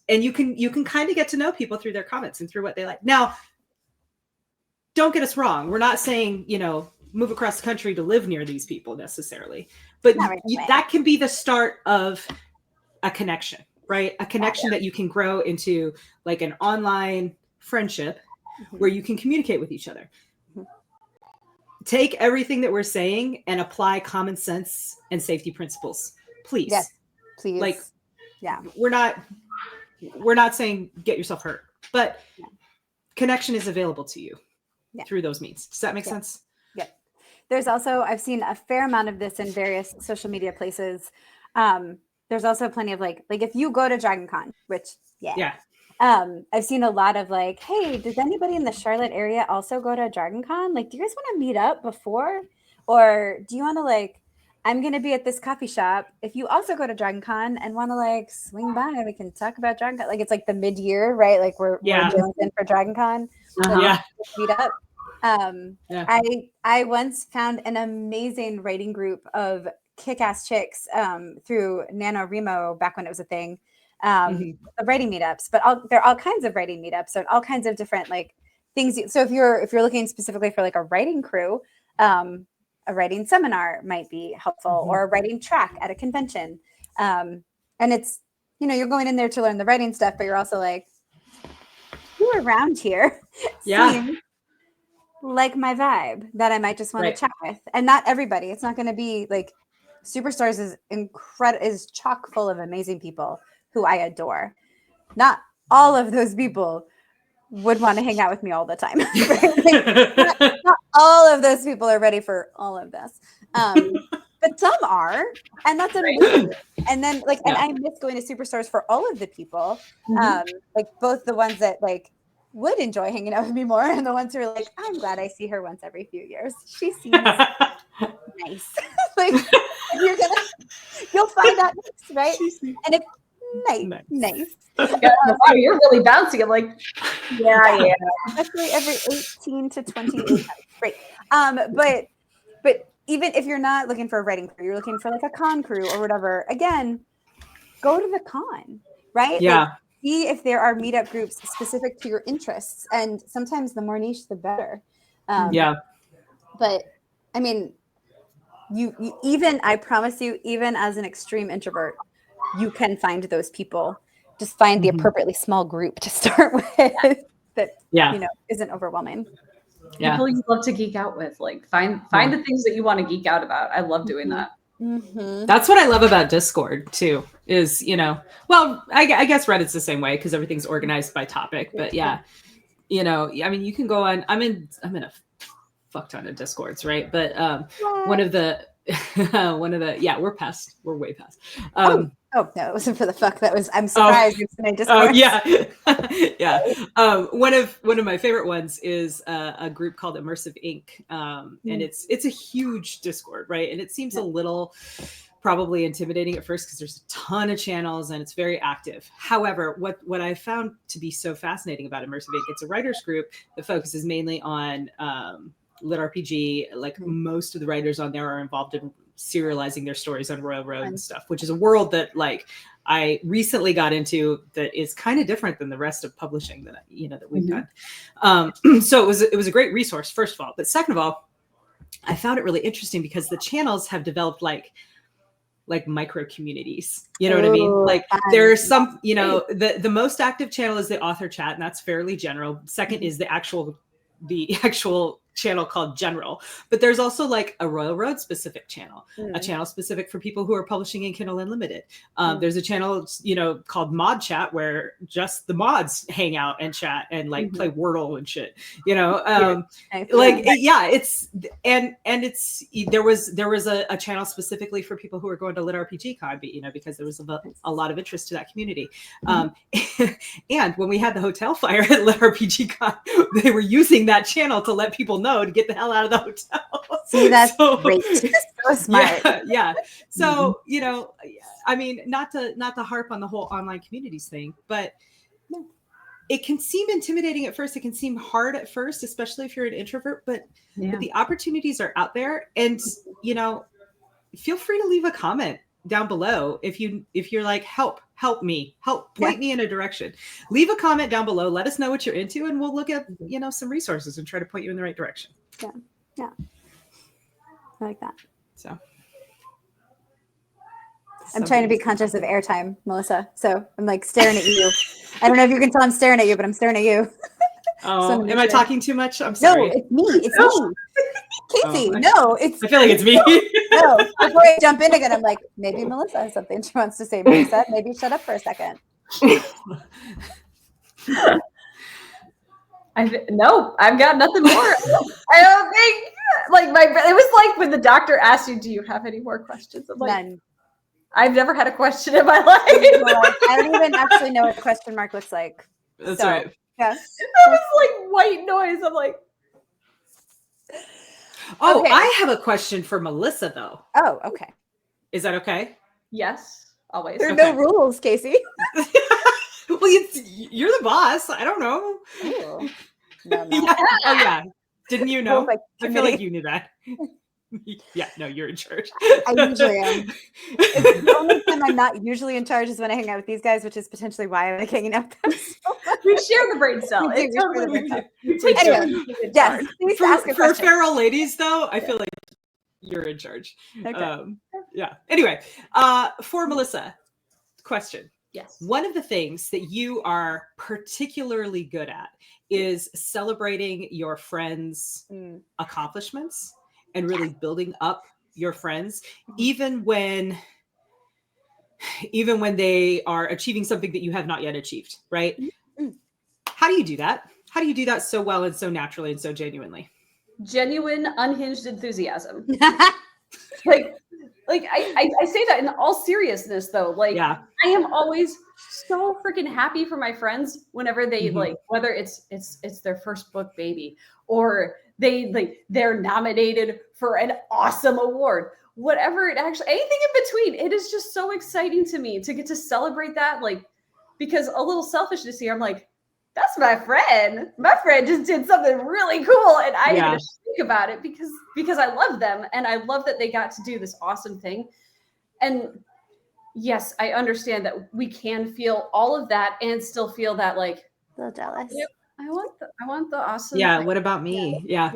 you can kind of get to know people through their comments and through what they like. Now, don't get us wrong. We're not saying, move across the country to live near these people necessarily, but that can be the start of a connection, right? A connection that you can grow into like an online friendship where you can communicate with each other. Take everything that we're saying and apply common sense and safety principles, please. Yes, please. Like, we're not saying get yourself hurt, but connection is available to you through those means. Does that make sense? Yeah. There's also, I've seen a fair amount of this in various social media places. There's also plenty of like if you go to Dragon Con, which I've seen a lot of like, hey, does anybody in the Charlotte area also go to Dragon Con? Like, do you guys want to meet up before? Or do you want to like, I'm going to be at this coffee shop. If you also go to Dragon Con and want to like swing by, we can talk about Dragon Con. Like, it's like the mid-year, right? Like we're joined in for Dragon Con. Meet up. I once found an amazing writing group of kick-ass chicks through NaNoWriMo back when it was a thing. Writing meetups, but there are all kinds of writing meetups and all kinds of different like things. So if you're looking specifically for like a writing crew, a writing seminar might be helpful, or a writing track at a convention. And it's, you're going in there to learn the writing stuff, but you're also like, who around here seems like my vibe that I might just want to chat with. And not everybody. It's not going to be like Superstars is chock full of amazing people who I adore. Not all of those people would want to hang out with me all the time. not all of those people are ready for all of this. But some are, and that's amazing. And then and I miss going to Superstars for all of the people. Like both the ones that like would enjoy hanging out with me more, and the ones who are like, I'm glad I see her once every few years. She seems nice. Like you'll find that next, right? And if nice. Wow, you're really bouncy. I'm like, yeah. Especially every 18 to 28. Great. But even if you're not looking for a writing crew, you're looking for like a con crew or whatever. Again, go to the con, right? Yeah. Like, see if there are meetup groups specific to your interests, and sometimes the more niche, the better. But I mean, you even, I promise you, even as an extreme introvert, you can find those people. Just find the appropriately small group to start with that isn't overwhelming. People you love to geek out with, like find the things that you want to geek out about. I love doing that. That's what I love about Discord too, is, well, I guess Reddit's the same way because everything's organized by topic, but I mean, you can go on, I'm in a fuck ton of Discords, right? But one of the we're way past. Oh no, it wasn't for the fuck. That was, I'm surprised it's in Discord. One of my favorite ones is a group called Immersive Inc. And it's a huge Discord, right? And it seems a little probably intimidating at first because there's a ton of channels and it's very active. However, what I found to be so fascinating about Immersive Inc., it's a writers group that focuses mainly on lit RPG. Like most of the writers on there are involved in serializing their stories on Royal Road and stuff, which is a world that like I recently got into that is kind of different than the rest of publishing that that we've done. So it was a great resource, first of all, but second of all, I found it really interesting because the channels have developed like micro communities. You know what I mean? Like there are some, the most active channel is the author chat, and that's fairly general. Second is the actual channel called General, but there's also like a Royal Road specific channel, a channel specific for people who are publishing in Kindle Unlimited. There's a channel, called Mod Chat where just the mods hang out and chat and like play Wordle and shit, it's, and it's, there was a channel specifically for people who are going to Lit RPG Con, because there was a lot of interest to that community. And when we had the hotel fire at Lit RPG Con, they were using that channel to let people know to get the hell out of the hotel. See, that's great. So smart. Yeah. So, I mean, not to harp on the whole online communities thing, but it can seem intimidating at first. It can seem hard at first, especially if you're an introvert, but the opportunities are out there. And, feel free to leave a comment down below. If you're like, help me, point me in a direction, leave a comment down below. Let us know what you're into, and we'll look at, some resources and try to point you in the right direction. Yeah. I like that. So I'm trying to be conscious of airtime, Melissa. So I'm like staring at you. I don't know if you can tell I'm staring at you, but I'm staring at you. Oh, am I talking too much? I'm sorry. No, it's me. It's me. Kacey, I feel like it's me. No, before I jump in again, I'm like, maybe Melissa has something she wants to say. Marisa, maybe shut up for a second. No, I've got nothing more. I don't think it was like when the doctor asked you, do you have any more questions? I'm like, None. I've never had a question in my life. I don't even actually know what a question mark looks like. That's right. Yeah. That was like white noise. I'm like, oh, okay. I have a question for Melissa though. Oh, okay. Is that okay? yes, always. There are no rules, Kacey. Well, you're the boss. I don't know. Ooh. No, Yeah. Oh yeah. Didn't you know? Like, I feel like you knew that. Yeah, no, you're in charge. I usually am. It's the only time I'm not usually in charge is when I hang out with these guys, which is potentially why I like hanging out with them so much. We share the brain cell. We do, It's we share the totally brain cell. you take Anyway, turns to get yes, charged. please ask a For question. feral ladies, though, I feel like you're in charge. Okay. Yeah. Anyway, for Melissa, question. Yes. One of the things that you are particularly good at is celebrating your friends' accomplishments and really building up your friends, even when they are achieving something that you have not yet achieved, right? Mm-hmm. How do you do that? How do you do that so well and so naturally and so genuinely? Genuine, unhinged enthusiasm. I say that in all seriousness though. I am always so freaking happy for my friends whenever they whether it's their first book baby or they're nominated for an awesome award, whatever it actually, anything in between. It is just so exciting to me to get to celebrate that, because a little selfishness here, I'm like, that's my friend. My friend just did something really cool, and I didn't think about it because I love them, and I love that they got to do this awesome thing. And yes, I understand that we can feel all of that and still feel that a little jealous. I want the awesome. Yeah. thing. What about me? Yeah.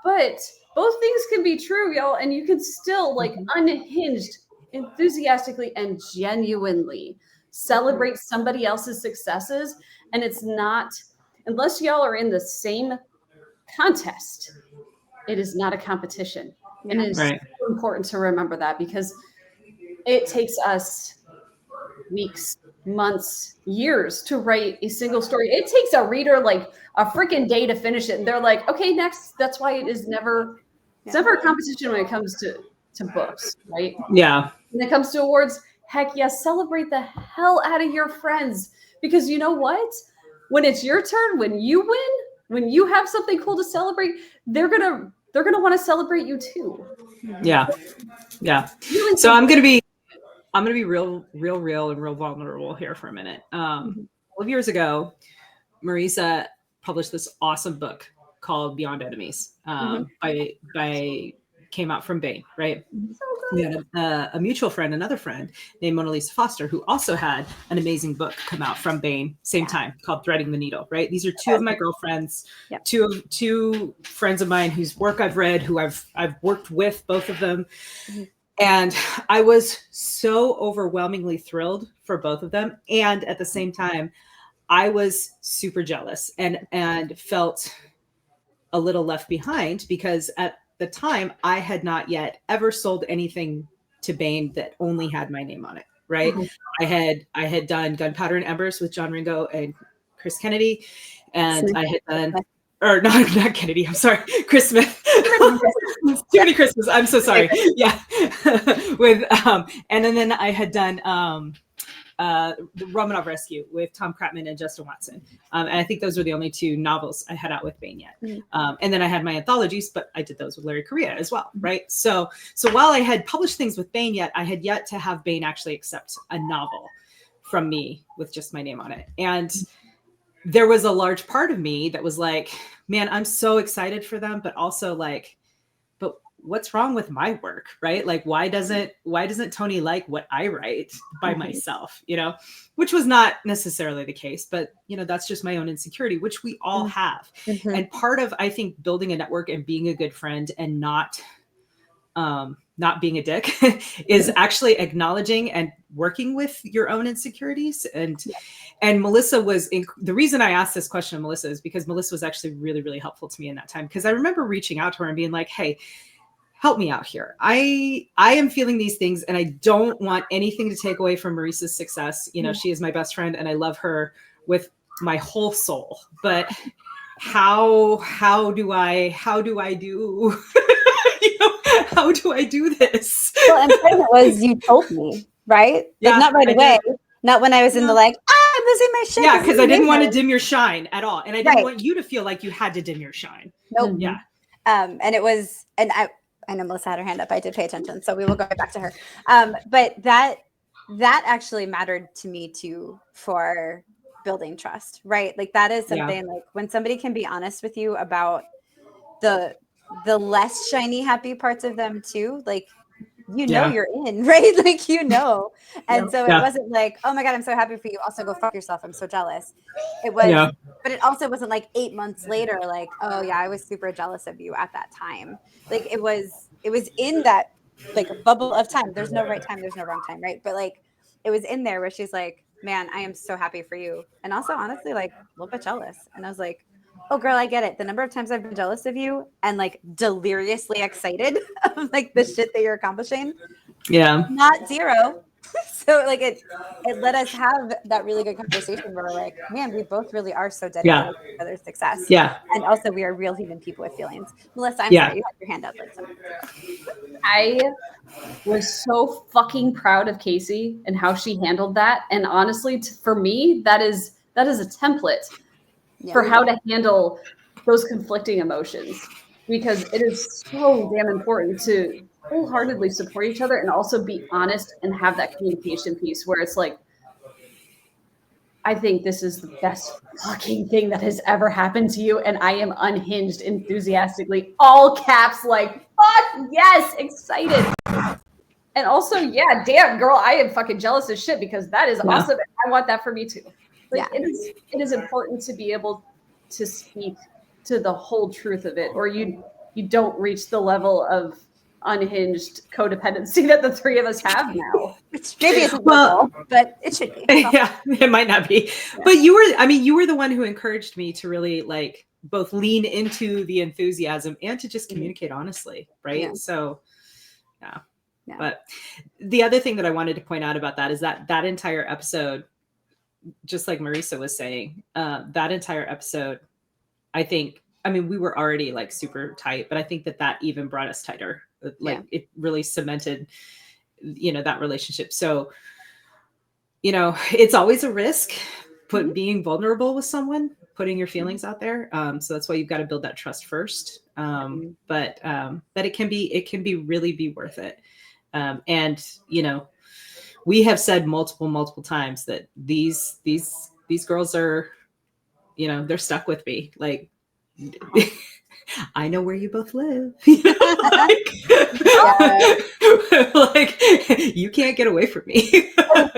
But both things can be true, y'all, and you can still unhinged, enthusiastically, and genuinely celebrate somebody else's successes. And it's not, unless y'all are in the same contest, it is not a competition. And it is so important to remember that, because it takes us weeks, months, years to write a single story. It takes a reader a freaking day to finish it. And they're like, okay, next. That's why it's never a competition when it comes to books, right? Yeah. When it comes to awards, heck yes, celebrate the hell out of your friends. Because you know what? When it's your turn, when you win, when you have something cool to celebrate, they're gonna want to celebrate you too. Yeah. Yeah. So I'm gonna be real and real vulnerable here for a minute. A couple of years ago, Marisa published this awesome book called Beyond Enemies. Came out from Bain, right? We had a mutual friend, another friend named Mona Lisa Foster, who also had an amazing book come out from Bain, same time, called Threading the Needle, right? These are two of my girlfriends, two friends of mine whose work I've read, who I've worked with, both of them. And I was so overwhelmingly thrilled for both of them. And at the same time, I was super jealous and felt a little left behind, because at the time I had not yet ever sold anything to Bain that only had my name on it. Right. I had done Gunpowder and Embers with John Ringo and Chris Kennedy. And I had done, or not Kennedy, I'm sorry, Chris Smith. Too many Christmas. I'm so sorry. Yeah. With and then I had done the Romanov Rescue with Tom Kratman and Justin Watson. And I think those were the only two novels I had out with Bain yet. And then I had my anthologies, but I did those with Larry Correia as well, right? So while I had published things with Bain yet, I had yet to have Bain actually accept a novel from me with just my name on it. And there was a large part of me that was like, man, I'm so excited for them, but also like, but what's wrong with my work, right? Like, why doesn't Tony like what I write by myself, which was not necessarily the case, but that's just my own insecurity, which we all have. And part of, I think, building a network and being a good friend and not being a dick is actually acknowledging and working with your own insecurities. And Melissa was the reason I asked this question of Melissa is because Melissa was actually really, really helpful to me in that time. Because I remember reaching out to her and being like, hey, help me out here. I am feeling these things and I don't want anything to take away from Marisa's success. She is my best friend and I love her with my whole soul. But how do I do how do I do this? Well, and part of it was you told me, right? Yeah, not right away. Not when I was in the I'm losing my shit. Yeah, because I didn't want to dim your shine at all. And I didn't want you to feel like you had to dim your shine. Nope. Yeah. And it was, and I know Melissa had her hand up. I did pay attention. So we will go back to her. But that actually mattered to me too for building trust, right? Like that is something like when somebody can be honest with you about the less shiny, happy parts of them too, like, you're in, right? Like, and so it wasn't like, oh my God, I'm so happy for you. Also go fuck yourself. I'm so jealous. It was, but it also wasn't like 8 months later, like, oh yeah, I was super jealous of you at that time. Like it was in that like bubble of time. There's no right time. There's no wrong time. Right. But like, it was in there where she's like, man, I am so happy for you. And also honestly, like a little bit jealous. And I was like, oh girl, I get it. The number of times I've been jealous of you and like deliriously excited of like the shit that you're accomplishing. Yeah. Not zero. So like it let us have that really good conversation where we're like, man, we both really are so dedicated to each other's success. Yeah. And also we are real human people with feelings. Melissa, I'm sorry, you had your hand up. I was so fucking proud of Kacey and how she handled that. And honestly, for me, that is a template for how to handle those conflicting emotions, because it is so damn important to wholeheartedly support each other and also be honest and have that communication piece where it's like, I think this is the best fucking thing that has ever happened to you. And I am unhinged enthusiastically, all caps, like, fuck yes, excited. And also, yeah, damn girl, I am fucking jealous as shit because that is awesome. And I want that for me too. Like it is important to be able to speak to the whole truth of it, or you don't reach the level of unhinged codependency that the three of us have now. Which maybe isn't well, but it should be. Yeah, it might not be. Yeah. But you were the one who encouraged me to really like both lean into the enthusiasm and to just communicate honestly, right? Yeah. So yeah. But the other thing that I wanted to point out about that is that entire episode, just like Marisa was saying, that entire episode, we were already like super tight, but I think that even brought us tighter. Like it really cemented, that relationship. So, it's always a risk, being vulnerable with someone, putting your feelings out there. So that's why you've got to build that trust first. But it can be really be worth it. And we have said multiple times that these girls are, they're stuck with me. Like, I know where you both live. Like, you can't get away from me. Go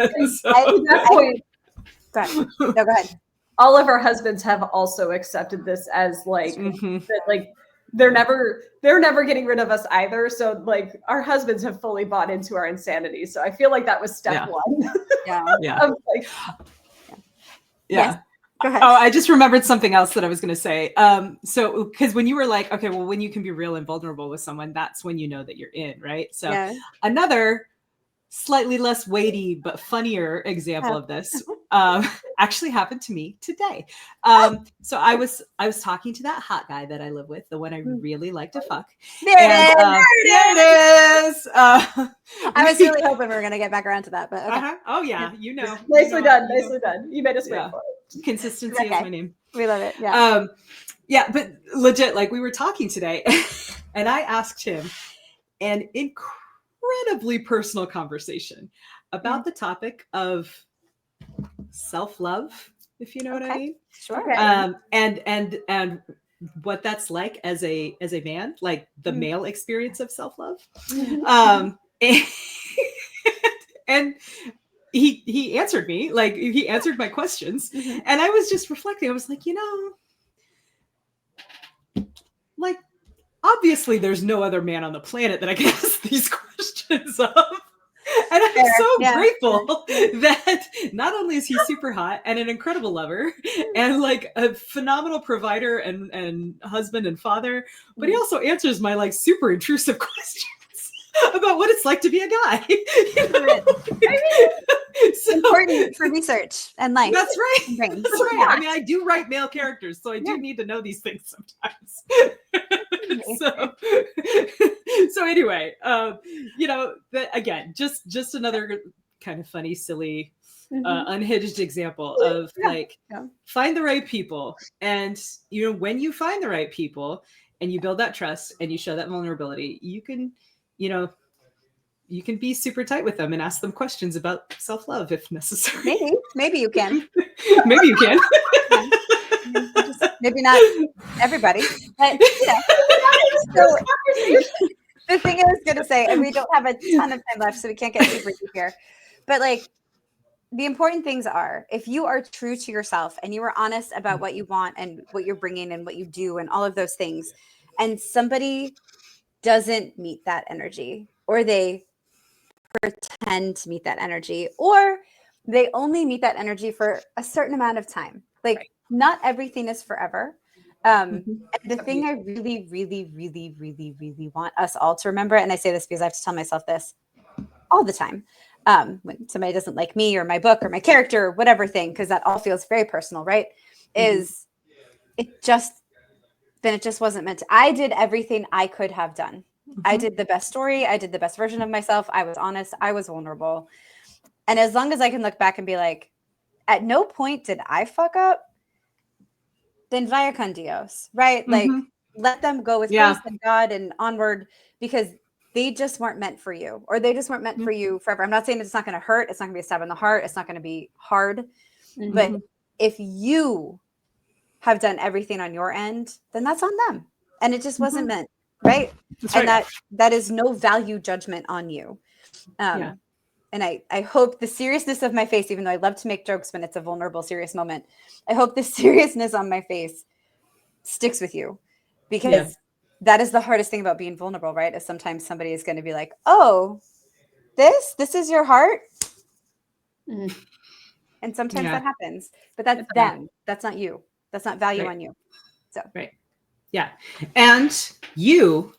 ahead. All of our husbands have also accepted this as like, that, like, they're never getting rid of us either. So like our husbands have fully bought into our insanity. So I feel like that was step one. Yeah. Yes. Go ahead. Oh, I just remembered something else that I was going to say. So because when you were like, okay, well, when you can be real and vulnerable with someone, that's when you know that you're in, right? So another slightly less weighty but funnier example of this actually happened to me today. So I was talking to that hot guy that I live with, the one I really like to fuck. There it is. I was really hoping we were going to get back around to that, but okay. Oh yeah, nicely done. You made us wait for it. Consistency is my name. We love it. Yeah. But legit, like we were talking today, and I asked him an incredibly personal conversation about the topic of self-love, if you know what I mean. Sure. And what that's like as a man, like the male experience of self-love. And he answered me, like he answered my questions, and I was just reflecting. I was like, like obviously there's no other man on the planet that I can ask these questions of. And I'm so grateful that not only is he super hot and an incredible lover and like a phenomenal provider and husband and father, but he also answers my like super intrusive questions about what it's like to be a guy. So, important for research and life. That's right. Brains. That's right. I mean, I do write male characters, so I do need to know these things sometimes. So anyway, again, just another kind of funny, silly, unhinged example of find the right people. And, when you find the right people and you build that trust and you show that vulnerability, you can be super tight with them and ask them questions about self-love if necessary. Maybe you can. Maybe you can. Maybe not everybody, but so, the thing I was going to say, and we don't have a ton of time left, so we can't get super deep here, but like the important things are, if you are true to yourself and you are honest about what you want and what you're bringing and what you do and all of those things, and somebody doesn't meet that energy, or they pretend to meet that energy, or they only meet that energy for a certain amount of time. Like not everything is forever. And the thing I really, really, really, really, really want us all to remember, and I say this because I have to tell myself this all the time, when somebody doesn't like me or my book or my character or whatever thing, because that all feels very personal, right? Is it just wasn't meant to. I did everything I could have done. I did the best story. I did the best version of myself. I was honest. I was vulnerable. And as long as I can look back and be like, at no point did I fuck up, then vaya con Dios, right? Like, let them go with grace and God and onward, because they just weren't meant for you, or they just weren't meant for you forever. I'm not saying it's not going to hurt. It's not going to be a stab in the heart. It's not going to be hard. But if you have done everything on your end, then that's on them. And it just wasn't meant, right? That's and right. that is no value judgment on you. And I hope the seriousness of my face, even though I love to make jokes when it's a vulnerable, serious moment, I hope the seriousness on my face sticks with you, because that is the hardest thing about being vulnerable, right? Is sometimes somebody is going to be like, oh, this is your heart. And sometimes that happens, but that's them. That's not you. That's not value on you. So, yeah. And you,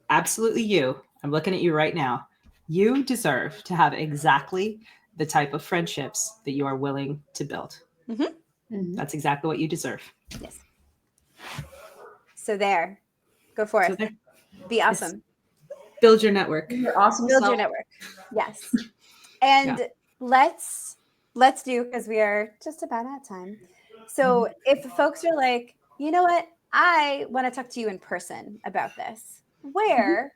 absolutely you, I'm looking at you right now. You deserve to have exactly the type of friendships that you are willing to build. That's exactly what you deserve. Yes. So there, go for it. Be awesome. Build your network. You're awesome. Build your network. Yes. And let's do, because we are just about at time. So if folks are like, you know what, I want to talk to you in person about this, where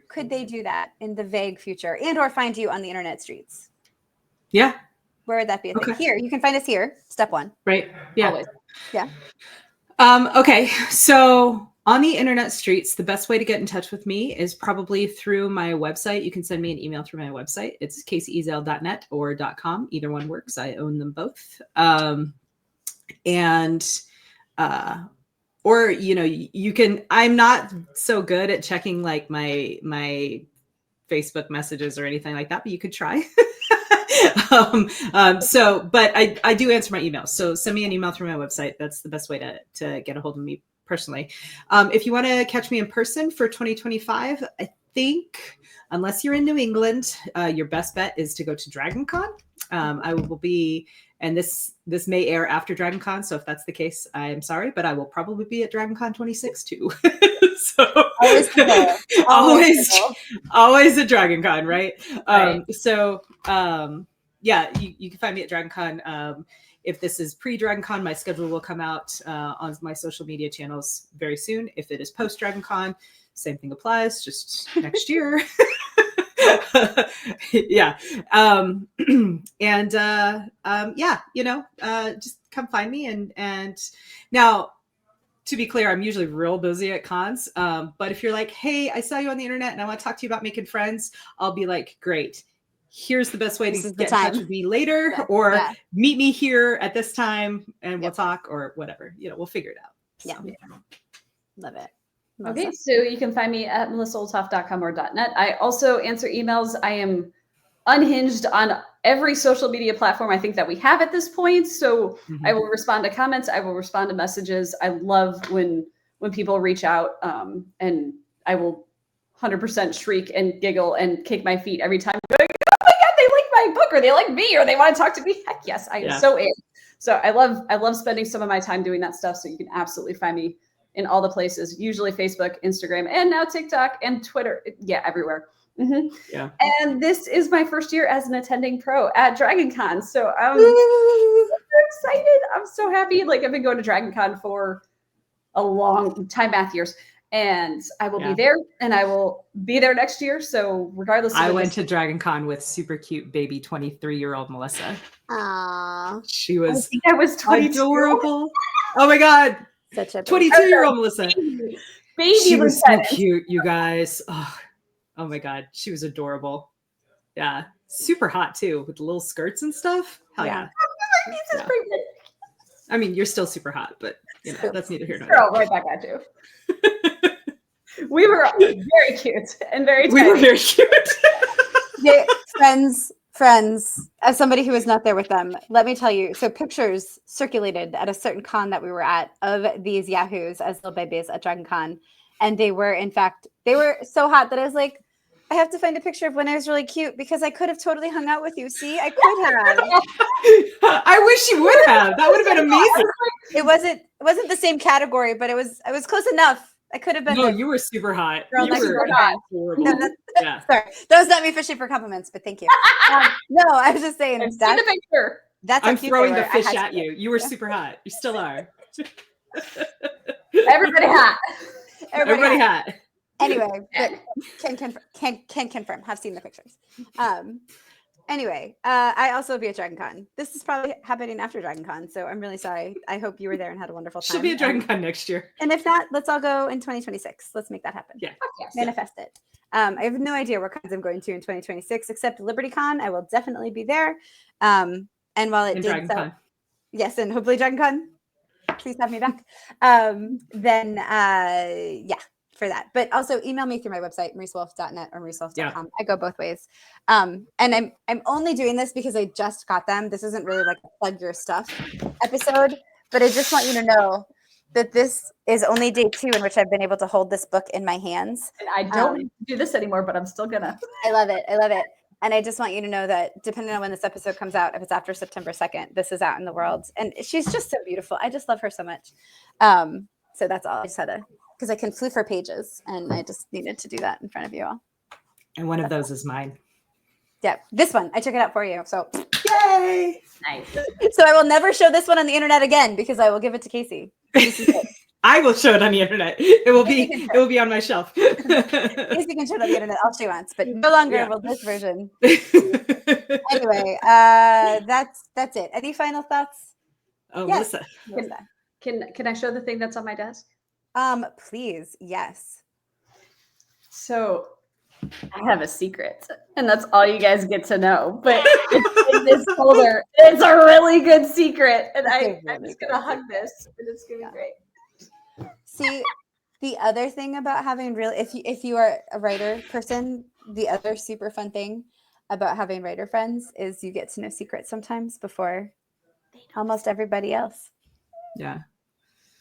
could they do that in the vague future, and or find you on the internet streets? Yeah. Where would that be? Here, you can find us here. Step one. Right. Yeah. Always. Yeah. Okay. So on the internet streets, the best way to get in touch with me is probably through my website. You can send me an email through my website. It's kaceyezell.net or .com. Either one works. I own them both. Or, you can, I'm not so good at checking like my Facebook messages or anything like that, but you could try. But I do answer my emails. So send me an email through my website. That's the best way to get a hold of me personally. If you want to catch me in person for 2025, I think, unless you're in New England, your best bet is to go to DragonCon. I will be, and this may air after DragonCon, so if that's the case, I'm sorry, but I will probably be at DragonCon 26 too. So always at DragonCon, right? You can find me at DragonCon. If this is pre-DragonCon, my schedule will come out on my social media channels very soon. If it is post-DragonCon, same thing applies, just next year. Just come find me. And now to be clear, I'm usually real busy at cons. But if you're like, hey, I saw you on the internet and I want to talk to you about making friends, I'll be like, great. Here's the best way to get in touch with me later, or meet me here at this time and we'll talk, or whatever. We'll figure it out. So. Yeah. Love it. Okay, so you can find me at melissaolthoff.com or .net. I also answer emails. I am unhinged on every social media platform I think that we have at this point. So I will respond to comments. I will respond to messages. I love when people reach out, and I will 100% shriek and giggle and kick my feet every time. Going, oh my God, they like my book, or they like me, or they want to talk to me. Heck yes, I am so in. So I love spending some of my time doing that stuff. So you can absolutely find me in all the places, usually Facebook, Instagram, and now TikTok and Twitter. Yeah, everywhere. Yeah. And this is my first year as an attending pro at DragonCon. So I'm so excited. I'm so happy. Like, I've been going to DragonCon for a long time, math years. And I will be there, and I will be there next year. So regardless of I went to DragonCon with super cute baby 23-year-old Melissa. Aww. She was, I was 22. Adorable. Oh my God. Such a 22-year-old Melissa. Baby she was so cute, you guys. Oh my God. She was adorable. Yeah. Super hot too, with the little skirts and stuff. Hell yeah. I mean, you're still super hot, but that's neither here nor there. Right back at you. We were very cute and very tiny. We were very cute. Yeah, friends, as somebody who was not there with them, let me tell you, so pictures circulated at a certain con that we were at of these yahoos as little babies at DragonCon. And they were so hot that I was like, I have to find a picture of when I was really cute, because I could have totally hung out with you. See, I could have. I wish you would have. That would have been amazing. It wasn't the same category, but I was close enough. I could have been. No, you were super hot. Girl, you were hot. horrible. No, sorry, that was not me fishing for compliments, but thank you. No, I was just saying. That's the picture. I'm throwing the fish at you. You were super hot. You still are. Everybody hot. Everybody hot. Anyway, can confirm. Have seen the pictures. Anyway, I also will be at DragonCon. This is probably happening after DragonCon, so I'm really sorry. I hope you were there and had a wonderful time. She'll be at DragonCon next year. And if not, let's all go in 2026. Let's make that happen. Yeah. Manifest it. I have no idea what cons I'm going to in 2026, except LibertyCon. I will definitely be there. And while it did so, yes, and hopefully DragonCon, please have me back. For that. But also email me through my website, marisawolf.net or marisawolf.com. I go both ways. And I'm only doing this because I just got them. This isn't really like a plug your stuff episode, but I just want you to know that this is only day 2 in which I've been able to hold this book in my hands. And I don't do this anymore, but I'm still gonna. I love it. And I just want you to know that depending on when this episode comes out, if it's after September 2nd, this is out in the world. And she's just so beautiful. I just love her so much. So that's all. I just had to, because I can floof her pages, and I just needed to do that in front of you all. And one of those is mine. Yeah, this one. I took it out for you. So yay! Nice. So I will never show this one on the internet again, because I will give it to Kacey. I will show it on the internet. It will be on my shelf. Kacey can show it on the internet all she wants, but no longer will this version. Anyway, that's it. Any final thoughts? Oh, yes. Melissa. Can I show the thing that's on my desk? Please, yes. So I have a secret, and that's all you guys get to know. But it's in this folder. It's a really good secret, and I'm just gonna hug this, and it's gonna be great. See, the other thing about having if you are a writer person, the other super fun thing about having writer friends is you get to know secrets sometimes before almost everybody else. Yeah.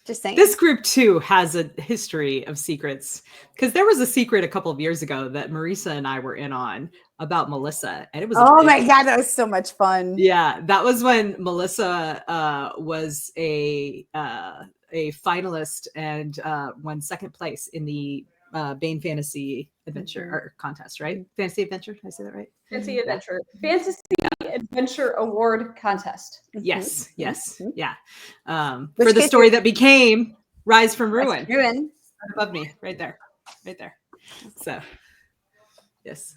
Just saying. This group too has a history of secrets, because there was a secret a couple of years ago that Marisa and I were in on about Melissa, and it was my God, that was so much fun. Yeah, that was when Melissa was a finalist and won second place in the Bane Fantasy Adventure contest, right? Fantasy Adventure, did I say that right? Fantasy Adventure. Fantasy Adventure Award Contest. Yes, yeah. For the story that became Rise from Ruin. Above me, right there. So, yes.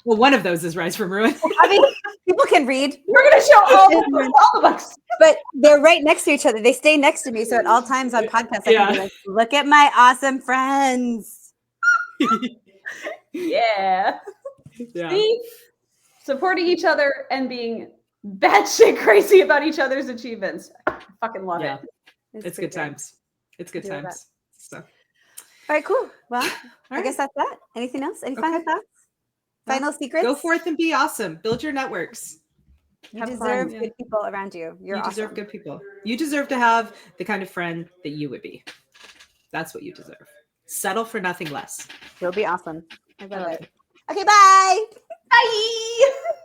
Well, one of those is Rise from Ruin. I mean, people can read. We're going to show all the books. But they're right next to each other. They stay next to me. So at all times on podcasts, I can be like, look at my awesome friends. Yeah. Yeah. See? Supporting each other and being batshit crazy about each other's achievements. I fucking love it. It's good times. It's good I love times. So. All right, cool. Well, I right. guess that's that. Anything else? Any final thoughts? Final secrets? Go forth and be awesome. Build your networks. You Have deserve fun. good people around you. You Awesome. deserve good people. You deserve to have the kind of friend that you would be. That's what you deserve. Settle for nothing less. You'll be awesome. I love love it. Okay, bye. Bye.